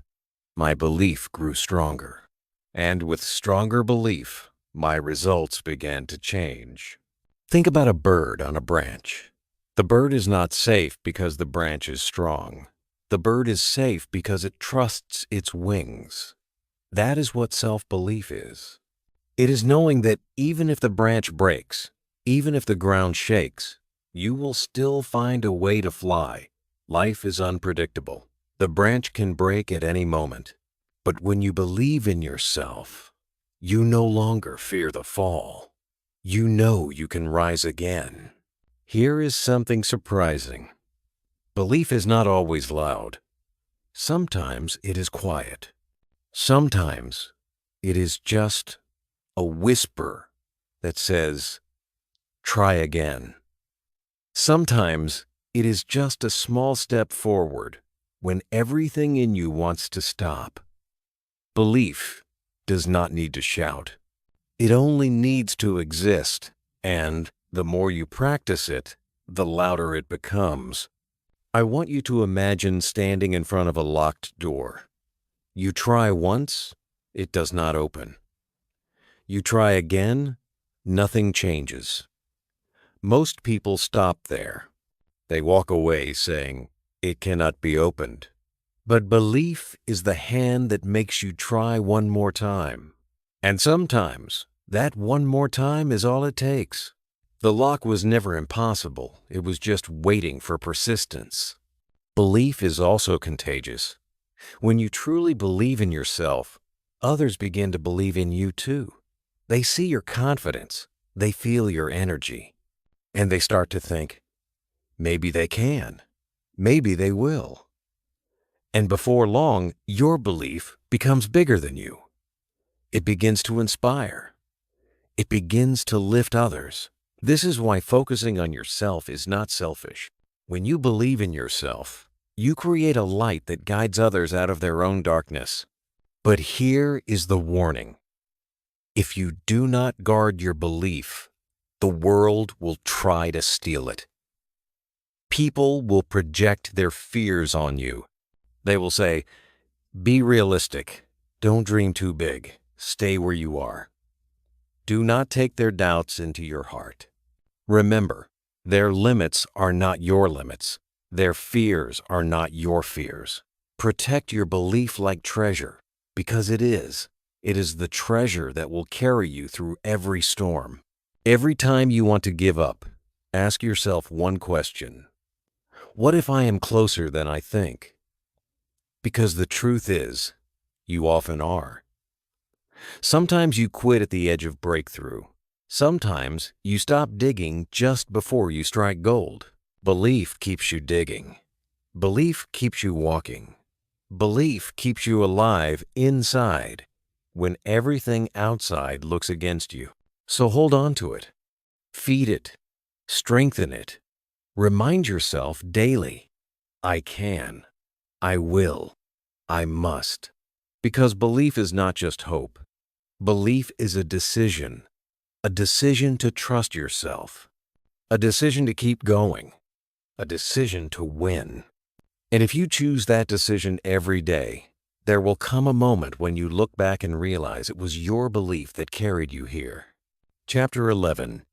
my belief grew stronger. And with stronger belief, my results began to change. Think about a bird on a branch. The bird is not safe because the branch is strong. The bird is safe because it trusts its wings. That is what self-belief is. It is knowing that even if the branch breaks, even if the ground shakes, you will still find a way to fly. Life is unpredictable. The branch can break at any moment. But when you believe in yourself, you no longer fear the fall. You know you can rise again. Here is something surprising. Belief is not always loud. Sometimes it is quiet. Sometimes it is just a whisper that says, "Try again." Sometimes it is just a small step forward when everything in you wants to stop. Belief does not need to shout. It only needs to exist, and the more you practice it, the louder it becomes. I want you to imagine standing in front of a locked door. You try once, it does not open. You try again, nothing changes. Most people stop there. They walk away saying, "It cannot be opened." But belief is the hand that makes you try one more time. And sometimes, that one more time is all it takes. The lock was never impossible. It was just waiting for persistence. Belief is also contagious. When you truly believe in yourself, others begin to believe in you too. They see your confidence. They feel your energy. And they start to think, maybe they can. Maybe they will. And before long, your belief becomes bigger than you. It begins to inspire. It begins to lift others. This is why focusing on yourself is not selfish. When you believe in yourself, you create a light that guides others out of their own darkness. But here is the warning. If you do not guard your belief, the world will try to steal it. People will project their fears on you. They will say, "Be realistic. Don't dream too big. Stay where you are." Do not take their doubts into your heart. Remember, their limits are not your limits. Their fears are not your fears. Protect your belief like treasure, because it is. It is the treasure that will carry you through every storm. Every time you want to give up, ask yourself one question. What if I am closer than I think? Because the truth is, you often are. Sometimes you quit at the edge of breakthrough. Sometimes you stop digging just before you strike gold. Belief keeps you digging. Belief keeps you walking. Belief keeps you alive inside when everything outside looks against you. So hold on to it. Feed it. Strengthen it. Remind yourself daily, I can, I will, I must. Because belief is not just hope. Belief is a decision to trust yourself, a decision to keep going, a decision to win. And if you choose that decision every day, there will come a moment when you look back and realize it was your belief that carried you here. Chapter 11.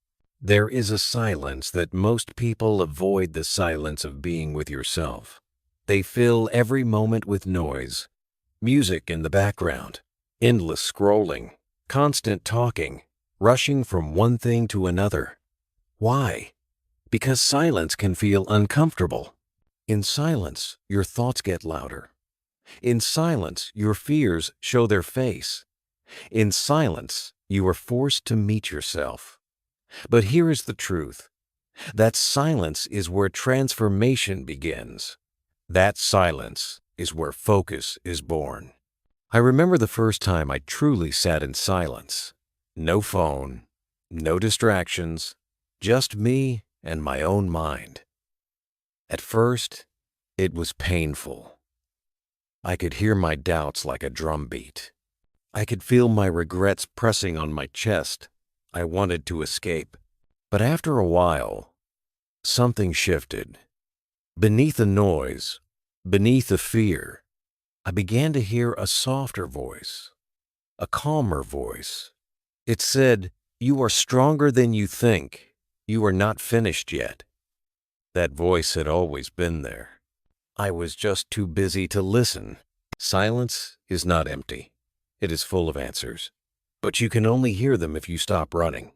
There is a silence that most people avoid, the silence of being with yourself. They fill every moment with noise, music in the background, endless scrolling, constant talking, rushing from one thing to another. Why? Because silence can feel uncomfortable. In silence, your thoughts get louder. In silence, your fears show their face. In silence, you are forced to meet yourself. But here is the truth. That silence is where transformation begins. That silence is where focus is born. I remember the first time I truly sat in silence. No phone, no distractions, just me and my own mind. At first, it was painful. I could hear my doubts like a drumbeat. I could feel my regrets pressing on my chest. I wanted to escape. But after a while, something shifted. Beneath the noise, beneath the fear, I began to hear a softer voice, a calmer voice. It said, "You are stronger than you think. You are not finished yet." That voice had always been there. I was just too busy to listen. Silence is not empty. It is full of answers. But you can only hear them if you stop running.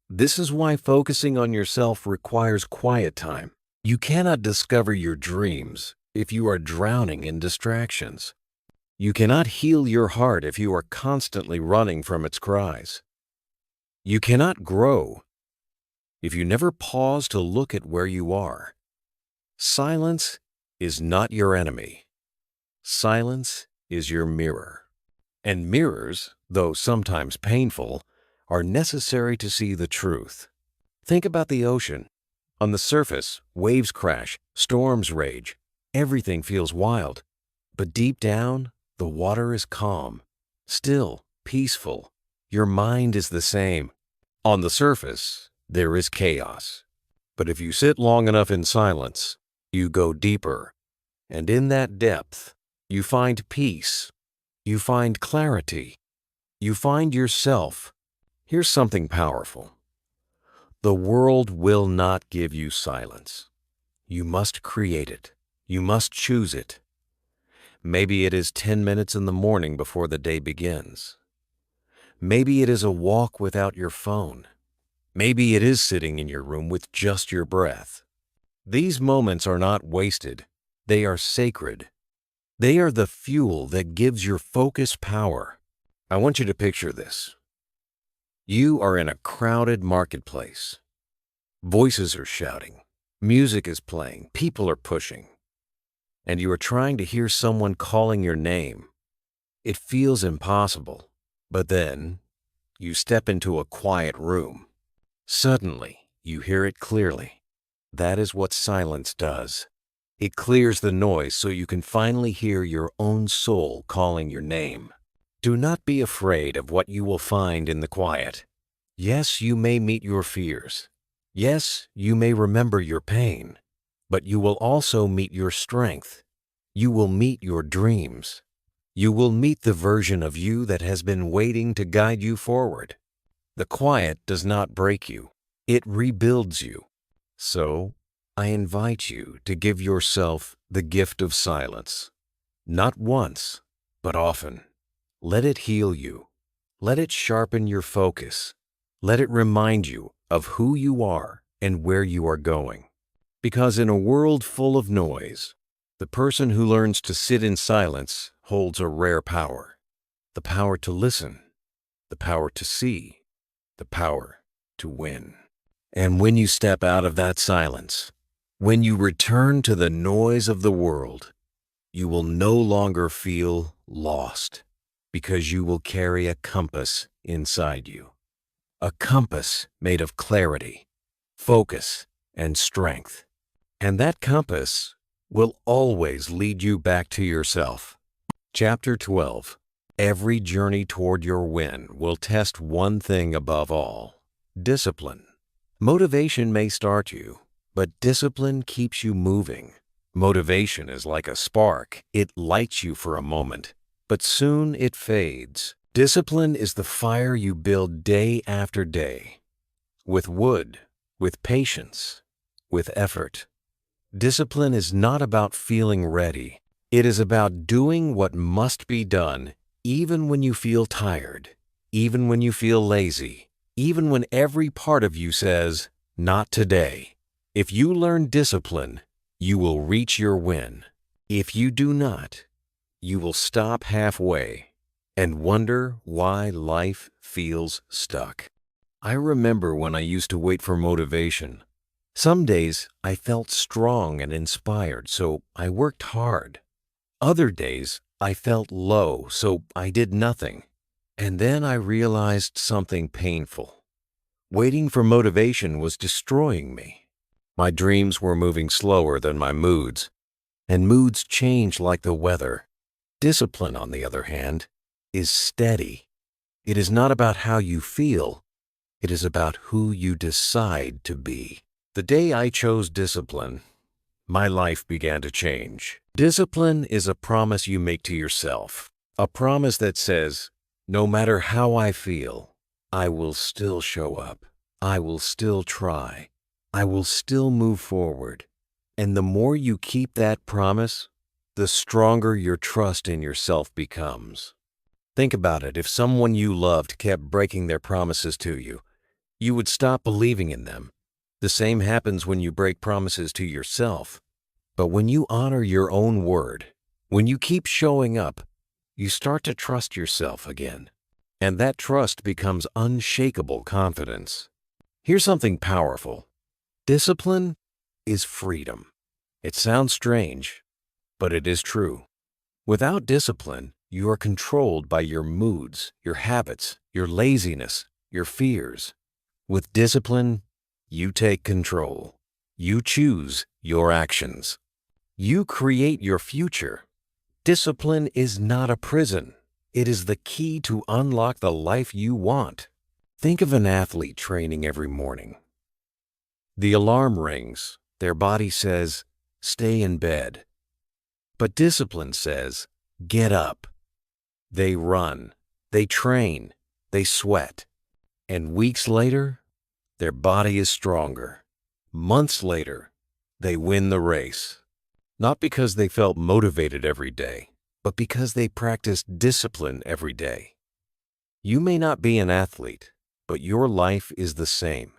This is why focusing on yourself requires quiet time. You cannot discover your dreams if you are drowning in distractions. You cannot heal your heart if you are constantly running from its cries. You cannot grow if you never pause to look at where you are. Silence is not your enemy. Silence is your mirror. And mirrors, though sometimes painful, are necessary to see the truth. Think about the ocean. On the surface, waves crash, storms rage, everything feels wild. But deep down, the water is calm, still, peaceful. Your mind is the same. On the surface, there is chaos. But if you sit long enough in silence, you go deeper. And in that depth, you find peace. You find clarity. You find yourself. Here's something powerful. The world will not give you silence. You must create it. You must choose it. Maybe it is 10 minutes in the morning before the day begins. Maybe it is a walk without your phone. Maybe it is sitting in your room with just your breath. These moments are not wasted. They are sacred. They are the fuel that gives your focus power. I want you to picture this. You are in a crowded marketplace. Voices are shouting. Music is playing. People are pushing. And you are trying to hear someone calling your name. It feels impossible. But then, you step into a quiet room. Suddenly, you hear it clearly. That is what silence does. It clears the noise so you can finally hear your own soul calling your name. Do not be afraid of what you will find in the quiet. Yes, you may meet your fears. Yes, you may remember your pain, but you will also meet your strength. You will meet your dreams. You will meet the version of you that has been waiting to guide you forward. The quiet does not break you. It rebuilds you. So, I invite you to give yourself the gift of silence. Not once, but often. Let it heal you. Let it sharpen your focus. Let it remind you of who you are and where you are going. Because in a world full of noise, the person who learns to sit in silence holds a rare power. The power to listen, the power to see, the power to win. And when you step out of that silence, when you return to the noise of the world, you will no longer feel lost because you will carry a compass inside you. A compass made of clarity, focus, and strength. And that compass will always lead you back to yourself. Chapter 12. Every journey toward your win will test one thing above all: discipline. Motivation may start you, but discipline keeps you moving. Motivation is like a spark. It lights you for a moment, but soon it fades. Discipline is the fire you build day after day, with wood, with patience, with effort. Discipline is not about feeling ready. It is about doing what must be done, even when you feel tired, even when you feel lazy, even when every part of you says, "Not today." If you learn discipline, you will reach your win. If you do not, you will stop halfway and wonder why life feels stuck. I remember when I used to wait for motivation. Some days I felt strong and inspired, so I worked hard. Other days I felt low, so I did nothing. And then I realized something painful. Waiting for motivation was destroying me. My dreams were moving slower than my moods, and moods change like the weather. Discipline, on the other hand, is steady. It is not about how you feel. It is about who you decide to be. The day I chose discipline, my life began to change. Discipline is a promise you make to yourself, a promise that says, no matter how I feel, I will still show up. I will still try. I will still move forward. And the more you keep that promise, the stronger your trust in yourself becomes. Think about it. If someone you loved kept breaking their promises to you, you would stop believing in them. The same happens when you break promises to yourself. But when you honor your own word, when you keep showing up, you start to trust yourself again. And that trust becomes unshakable confidence. Here's something powerful. Discipline is freedom. It sounds strange, but it is true. Without discipline, you are controlled by your moods, your habits, your laziness, your fears. With discipline, you take control. You choose your actions. You create your future. Discipline is not a prison. It is the key to unlock the life you want. Think of an athlete training every morning. The alarm rings. Their body says, "Stay in bed." But discipline says, "Get up." They run. They train. They sweat. And weeks later, their body is stronger. Months later, they win the race. Not because they felt motivated every day, but because they practiced discipline every day. You may not be an athlete, but your life is the same.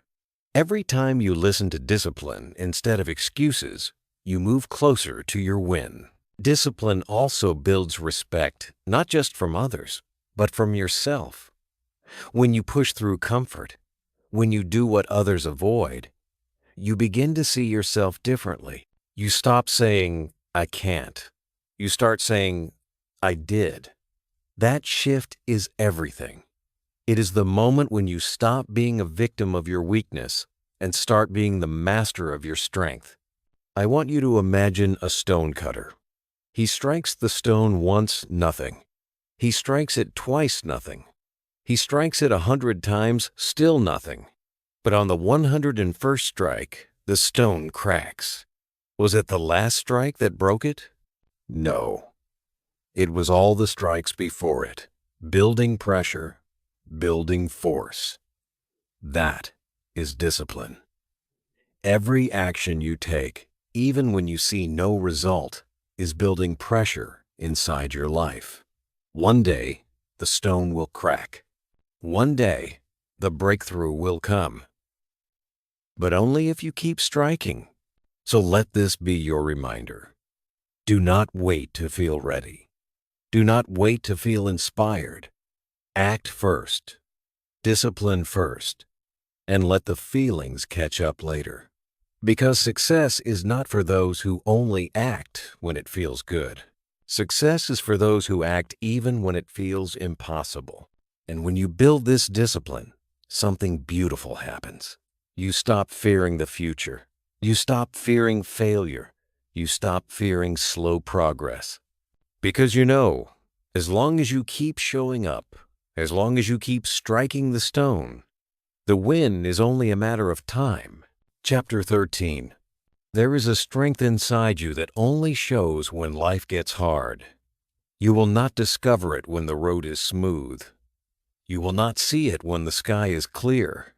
Every time you listen to discipline instead of excuses, you move closer to your win. Discipline also builds respect, not just from others, but from yourself. When you push through comfort, when you do what others avoid, you begin to see yourself differently. You stop saying, "I can't." You start saying, "I did." That shift is everything. It is the moment when you stop being a victim of your weakness and start being the master of your strength. I want you to imagine a stone cutter. He strikes the stone once, nothing. He strikes it twice, nothing. He strikes it 100 times, still nothing. But on the 101st strike, the stone cracks. Was it the last strike that broke it? No. It was all the strikes before it, building pressure, building force. That is discipline. Every action you take, even when you see no result, is building pressure inside your life. One day, the stone will crack. One day, the breakthrough will come. But only if you keep striking. So let this be your reminder. Do not wait to feel ready. Do not wait to feel inspired. Act first. Discipline first. And let the feelings catch up later. Because success is not for those who only act when it feels good. Success is for those who act even when it feels impossible. And when you build this discipline, something beautiful happens. You stop fearing the future. You stop fearing failure. You stop fearing slow progress. Because you know, as long as you keep showing up, as long as you keep striking the stone, the win is only a matter of time. Chapter 13. There is a strength inside you that only shows when life gets hard. You will not discover it when the road is smooth. You will not see it when the sky is clear.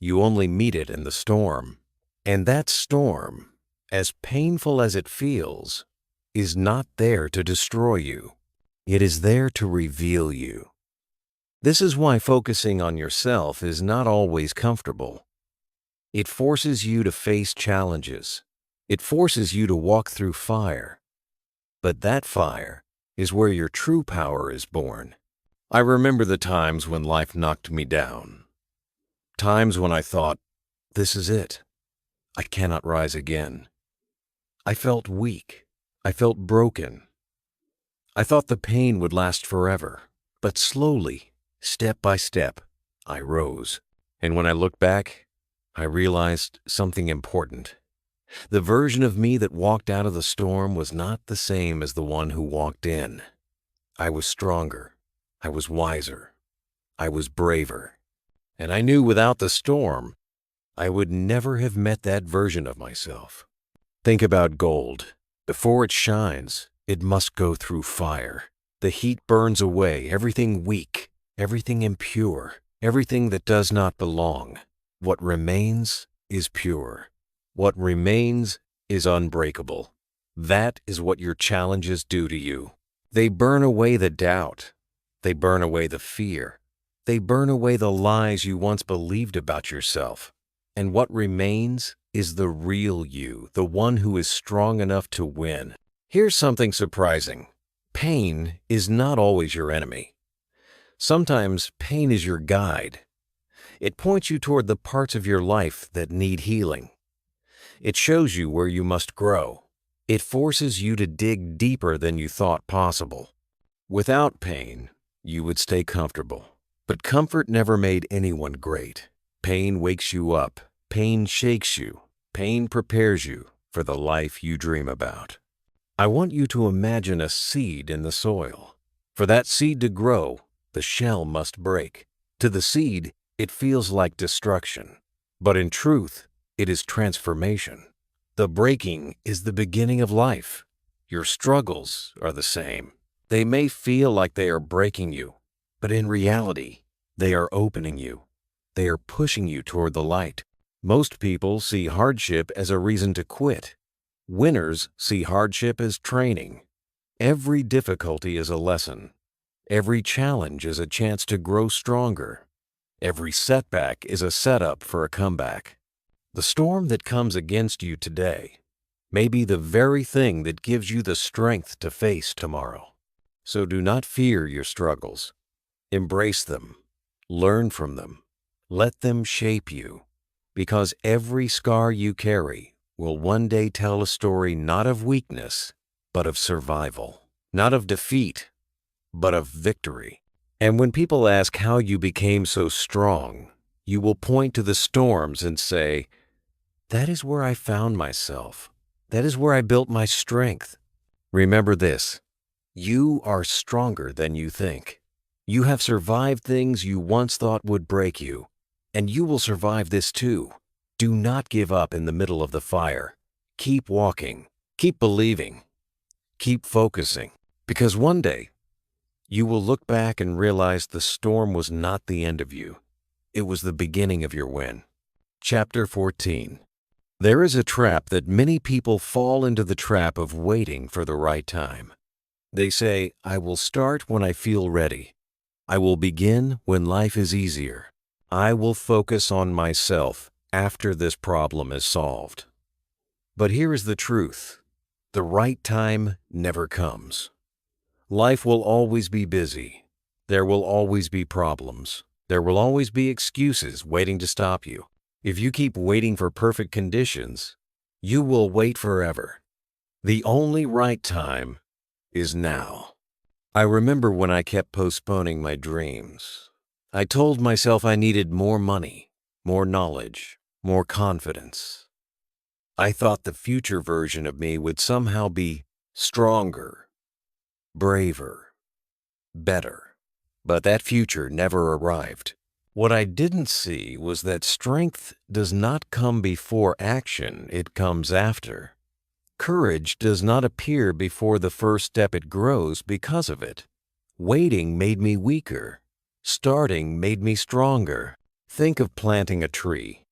You only meet it in the storm. And that storm, as painful as it feels, is not there to destroy you. It is there to reveal you. This is why focusing on yourself is not always comfortable. It forces you to face challenges. It forces you to walk through fire. But that fire is where your true power is born. I remember the times when life knocked me down. Times when I thought, this is it. I cannot rise again. I felt weak. I felt broken. I thought the pain would last forever. But slowly, step by step, I rose. And when I looked back, I realized something important. The version of me that walked out of the storm was not the same as the one who walked in. I was stronger. I was wiser. I was braver. And I knew without the storm, I would never have met that version of myself. Think about gold. Before it shines, it must go through fire. The heat burns away everything weak, everything impure, everything that does not belong. What remains is pure. What remains is unbreakable. That is what your challenges do to you. They burn away the doubt. They burn away the fear. They burn away the lies you once believed about yourself. And what remains is the real you, the one who is strong enough to win. Here's something surprising. Pain is not always your enemy. Sometimes pain is your guide. It points you toward the parts of your life that need healing. It shows you where you must grow. It forces you to dig deeper than you thought possible. Without pain, you would stay comfortable. But comfort never made anyone great. Pain wakes you up. Pain shakes you. Pain prepares you for the life you dream about. I want you to imagine a seed in the soil. For that seed to grow, the shell must break. To the seed, it feels like destruction. But in truth, it is transformation. The breaking is the beginning of life. Your struggles are the same. They may feel like they are breaking you, but in reality, they are opening you. They are pushing you toward the light. Most people see hardship as a reason to quit. Winners see hardship as training. Every difficulty is a lesson. Every challenge is a chance to grow stronger. Every setback is a setup for a comeback. The storm that comes against you today may be the very thing that gives you the strength to face tomorrow. So do not fear your struggles. Embrace them. Learn from them. Let them shape you. Because every scar you carry will one day tell a story not of weakness, but of survival. Not of defeat, but of victory. And when people ask how you became so strong, You will point to the storms and say, "That is where I found myself. That is where I built my strength." Remember this: you are stronger than you think. You have survived things you once thought would break you, and you will survive this too. Do not give up in the middle of the fire. Keep walking. Keep believing. Keep focusing. Because one day, you will look back and realize the storm was not the end of you. It was the beginning of your win. Chapter 14. There is a trap that many people fall into, the trap of waiting for the right time. They say, "I will start when I feel ready. I will begin when life is easier. I will focus on myself after this problem is solved." But here is the truth: the right time never comes. Life will always be busy. There will always be problems. There will always be excuses waiting to stop you. If you keep waiting for perfect conditions, you will wait forever. The only right time is now. I remember when I kept postponing my dreams. I told myself I needed more money, more knowledge, more confidence. I thought the future version of me would somehow be stronger, braver, better. But that future never arrived. What I didn't see was that strength does not come before action, it comes after. Courage does not appear before the first step, it grows because of it. Waiting made me weaker. Starting made me stronger. Think of planting a tree.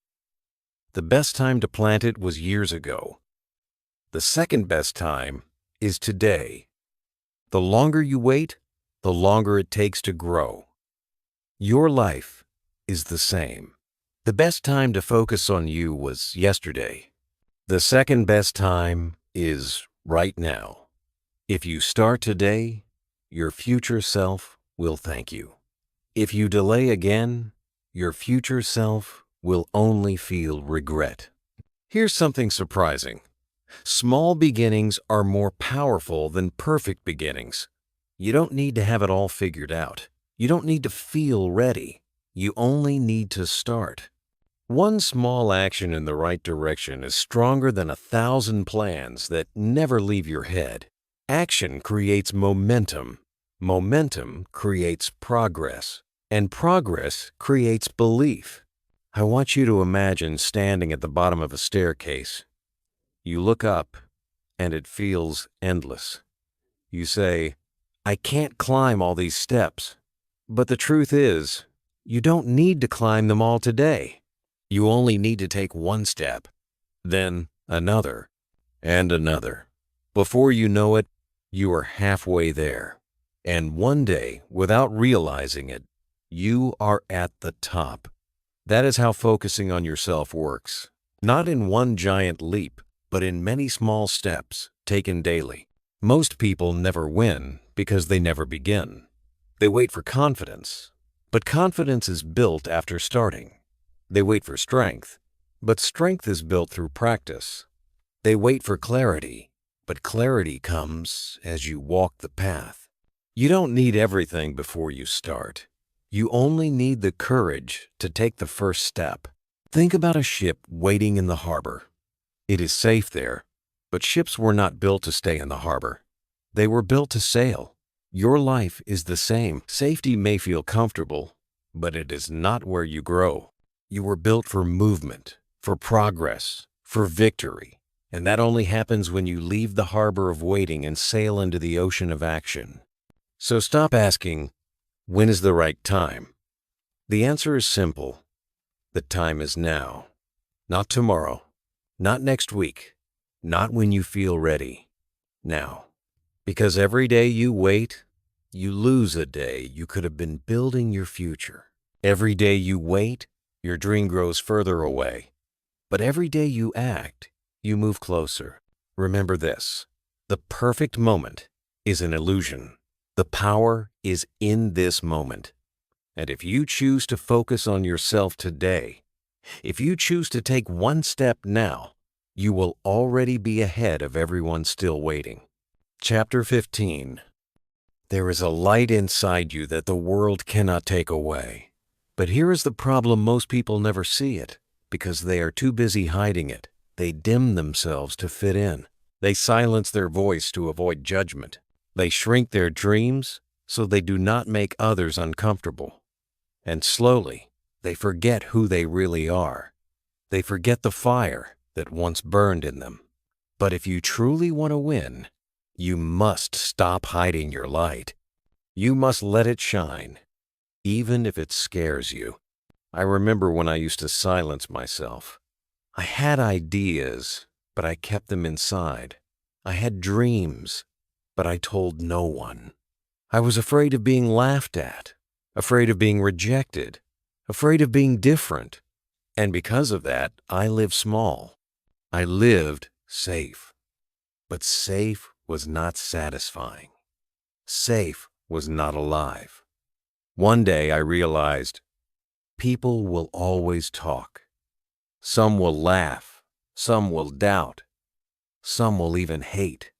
The best time to plant it was years ago. The second best time is today. The longer you wait, the longer it takes to grow. Your life is the same. The best time to focus on you was yesterday. The second best time is right now. If you start today, your future self will thank you. If you delay again, your future self will only feel regret. Here's something surprising. Small beginnings are more powerful than perfect beginnings. You don't need to have it all figured out. You don't need to feel ready. You only need to start. One small action in the right direction is stronger than 1,000 plans that never leave your head. Action creates momentum. Momentum creates progress. And progress creates belief. I want you to imagine standing at the bottom of a staircase. You look up, and it feels endless. You say, "I can't climb all these steps." But the truth is, you don't need to climb them all today. You only need to take one step, then another, and another. Before you know it, you are halfway there. And one day, without realizing it, you are at the top. That is how focusing on yourself works. Not in one giant leap, but in many small steps taken daily. Most people never win because they never begin. They wait for confidence, but confidence is built after starting. They wait for strength, but strength is built through practice. They wait for clarity, but clarity comes as you walk the path. You don't need everything before you start. You only need the courage to take the first step. Think about a ship waiting in the harbor. It is safe there, but ships were not built to stay in the harbor. They were built to sail. Your life is the same. Safety may feel comfortable, but it is not where you grow. You were built for movement, for progress, for victory, and that only happens when you leave the harbor of waiting and sail into the ocean of action. So stop asking, "When is the right time?" The answer is simple. The time is now. Not tomorrow, not next week, not when you feel ready. Now. Because every day you wait, you lose a day you could have been building your future. Every day you wait, your dream grows further away. But every day you act, you move closer. Remember this: the perfect moment is an illusion. The power is in this moment. And if you choose to focus on yourself today, if you choose to take one step now, you will already be ahead of everyone still waiting. Chapter 15. There is a light inside you that the world cannot take away. But here is the problem: most people never see it because they are too busy hiding it. They dim themselves to fit in. They silence their voice to avoid judgment. They shrink their dreams so they do not make others uncomfortable. And slowly, they forget who they really are. They forget the fire that once burned in them. But if you truly want to win, you must stop hiding your light. You must let it shine, even if it scares you. I remember when I used to silence myself. I had ideas, but I kept them inside. I had dreams, but I told no one. I was afraid of being laughed at, afraid of being rejected, afraid of being different. And because of that, I lived small. I lived safe. But safe was not satisfying. Safe was not alive. One day I realized people will always talk. Some will laugh, some will doubt, some will even hate.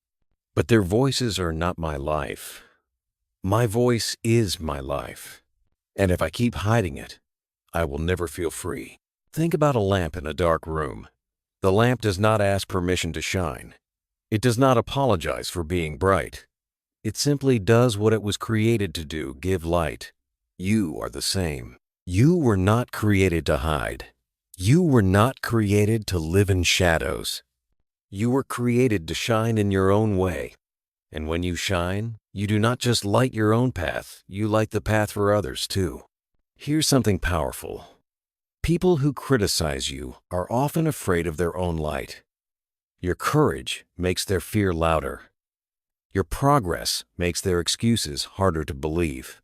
But their voices are not my life. My voice is my life. And if I keep hiding it, I will never feel free. Think about a lamp in a dark room. The lamp does not ask permission to shine. It does not apologize for being bright. It simply does what it was created to do: give light. You are the same. You were not created to hide. You were not created to live in shadows. You were created to shine in your own way. And when you shine, you do not just light your own path, you light the path for others too. Here's something powerful. People who criticize you are often afraid of their own light. Your courage makes their fear louder. Your progress makes their excuses harder to believe.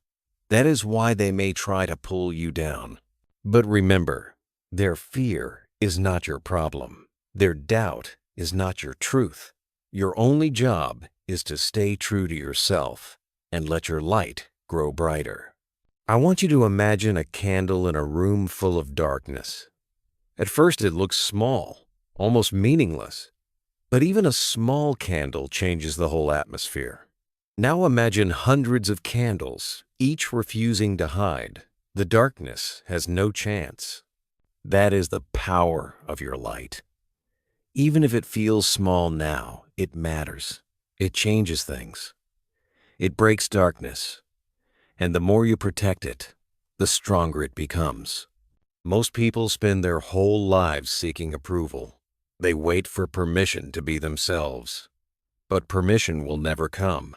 That is why they may try to pull you down. But remember, their fear is not your problem. Their doubt is not your truth. Your only job is to stay true to yourself and let your light grow brighter. I want you to imagine a candle in a room full of darkness. At first it looks small, almost meaningless. But even a small candle changes the whole atmosphere. Now imagine hundreds of candles, each refusing to hide. The darkness has no chance. That is the power of your light. Even if it feels small now, it matters. It changes things. It breaks darkness. And the more you protect it, the stronger it becomes. Most people spend their whole lives seeking approval. They wait for permission to be themselves. But permission will never come.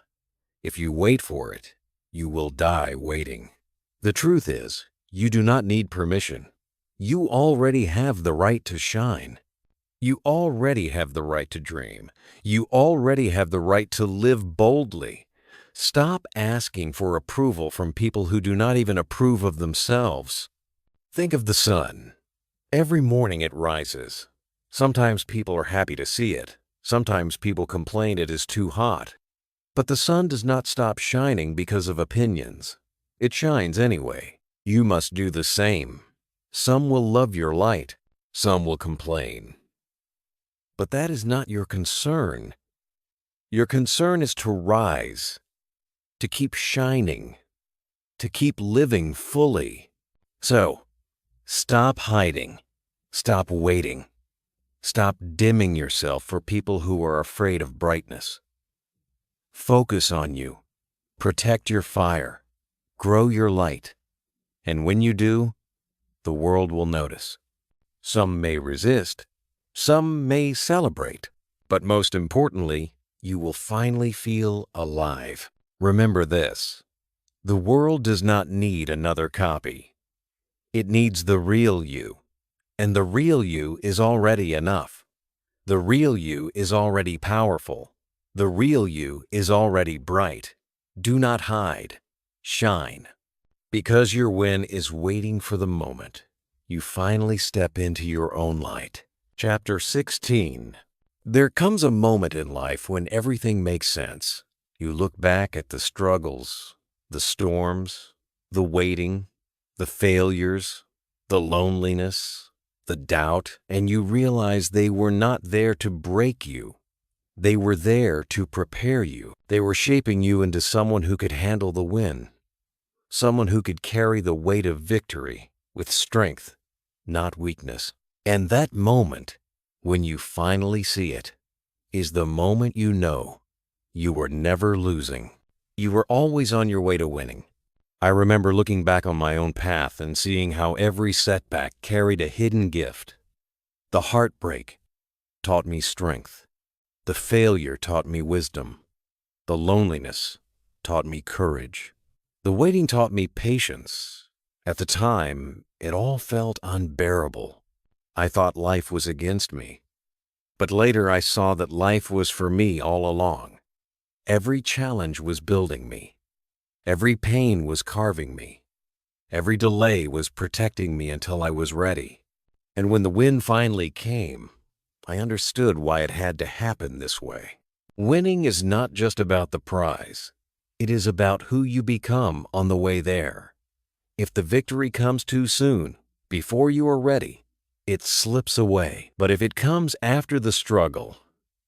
If you wait for it, you will die waiting. The truth is, you do not need permission. You already have the right to shine. You already have the right to dream. You already have the right to live boldly. Stop asking for approval from people who do not even approve of themselves. Think of the sun. Every morning it rises. Sometimes people are happy to see it. Sometimes people complain it is too hot. But the sun does not stop shining because of opinions. It shines anyway. You must do the same. Some will love your light. Some will complain. But that is not your concern. Your concern is to rise, to keep shining, to keep living fully. So, stop hiding. Stop waiting. Stop dimming yourself for people who are afraid of brightness. Focus on you. Protect your fire. Grow your light. And when you do, the world will notice. Some may resist. Some may celebrate. But most importantly, you will finally feel alive. Remember this: the world does not need another copy. It needs the real you. And the real you is already enough. The real you is already powerful. The real you is already bright. Do not hide. Shine. Because your win is waiting for the moment you finally step into your own light. Chapter 16. There comes a moment in life when everything makes sense. You look back at the struggles, the storms, the waiting, the failures, the loneliness, the doubt, and you realize they were not there to break you. They were there to prepare you. They were shaping you into someone who could handle the win. someone who could carry the weight of victory with strength, not weakness. And that moment, when you finally see it, is the moment you know you were never losing. You were always on your way to winning. I remember looking back on my own path and seeing how every setback carried a hidden gift. The heartbreak taught me strength. The failure taught me wisdom. The loneliness taught me courage. The waiting taught me patience. At the time, it all felt unbearable. I thought life was against me. But later I saw that life was for me all along. Every challenge was building me. Every pain was carving me. Every delay was protecting me until I was ready. And when the win finally came, I understood why it had to happen this way. Winning is not just about the prize. It is about who you become on the way there. If the victory comes too soon, before you are ready, it slips away. But if it comes after the struggle,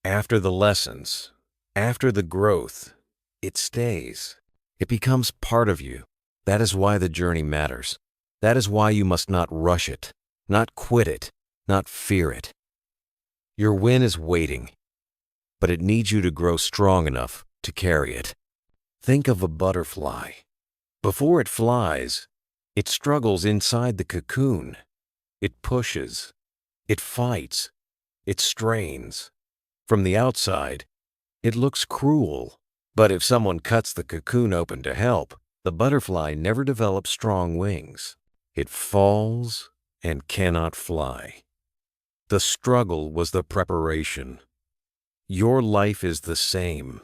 after the lessons, after the growth, it stays. It becomes part of you. That is why the journey matters. That is why you must not rush it, not quit it, not fear it. Your win is waiting, but it needs you to grow strong enough to carry it. Think of a butterfly. Before it flies, it struggles inside the cocoon. It pushes, it fights, it strains. From the outside, it looks cruel. But if someone cuts the cocoon open to help, the butterfly never develops strong wings. It falls and cannot fly. The struggle was the preparation. Your life is the same.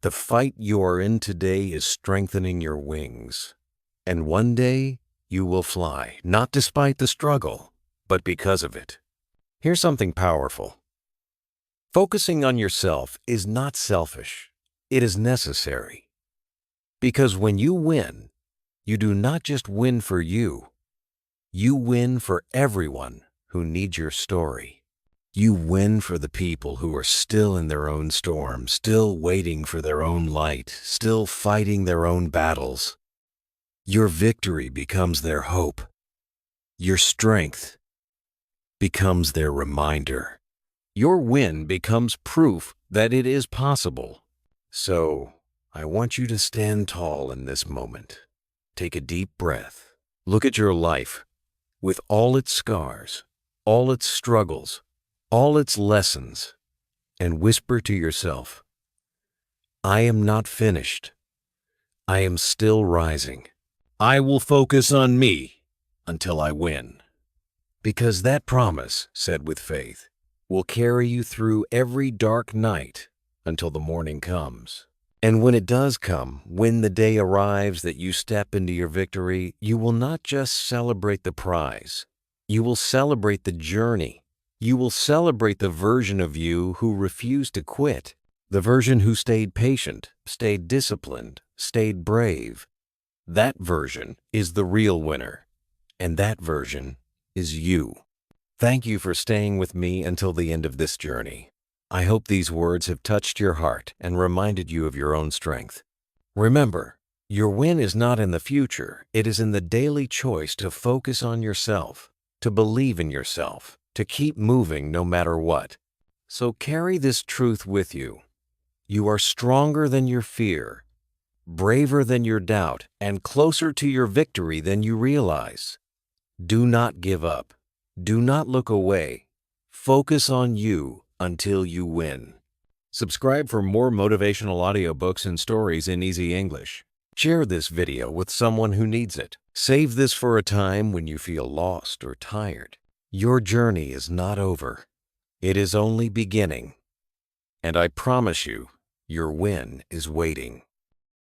The fight you are in today is strengthening your wings. And one day, you will fly, not despite the struggle, but because of it. Here's something powerful. Focusing on yourself is not selfish. It is necessary. Because when you win, you do not just win for you. You win for everyone who needs your story. You win for the people who are still in their own storm, still waiting for their own light, still fighting their own battles. Your victory becomes their hope. Your strength becomes their reminder. Your win becomes proof that it is possible. So, I want you to stand tall in this moment. Take a deep breath. Look at your life with all its scars, all its struggles, all its lessons, and whisper to yourself, I am not finished. I am still rising. I will focus on me until I win. Because that promise, said with faith, will carry you through every dark night until the morning comes. And when it does come, when the day arrives that you step into your victory, you will not just celebrate the prize. You will celebrate the journey. You will celebrate the version of you who refused to quit, the version who stayed patient, stayed disciplined, stayed brave. That version is the real winner, and that version is you. Thank you for staying with me until the end of this journey. I hope these words have touched your heart and reminded you of your own strength. Remember, your win is not in the future. It is in the daily choice to focus on yourself, to believe in yourself, to keep moving no matter what. So carry this truth with you. You are stronger than your fear, braver than your doubt, and closer to your victory than you realize. Do not give up. Do not look away. Focus on you until you win. Subscribe for more motivational audiobooks and stories in easy English. Share this video with someone who needs it. Save this for a time when you feel lost or tired. Your journey is not over. It is only beginning. And I promise you, your win is waiting.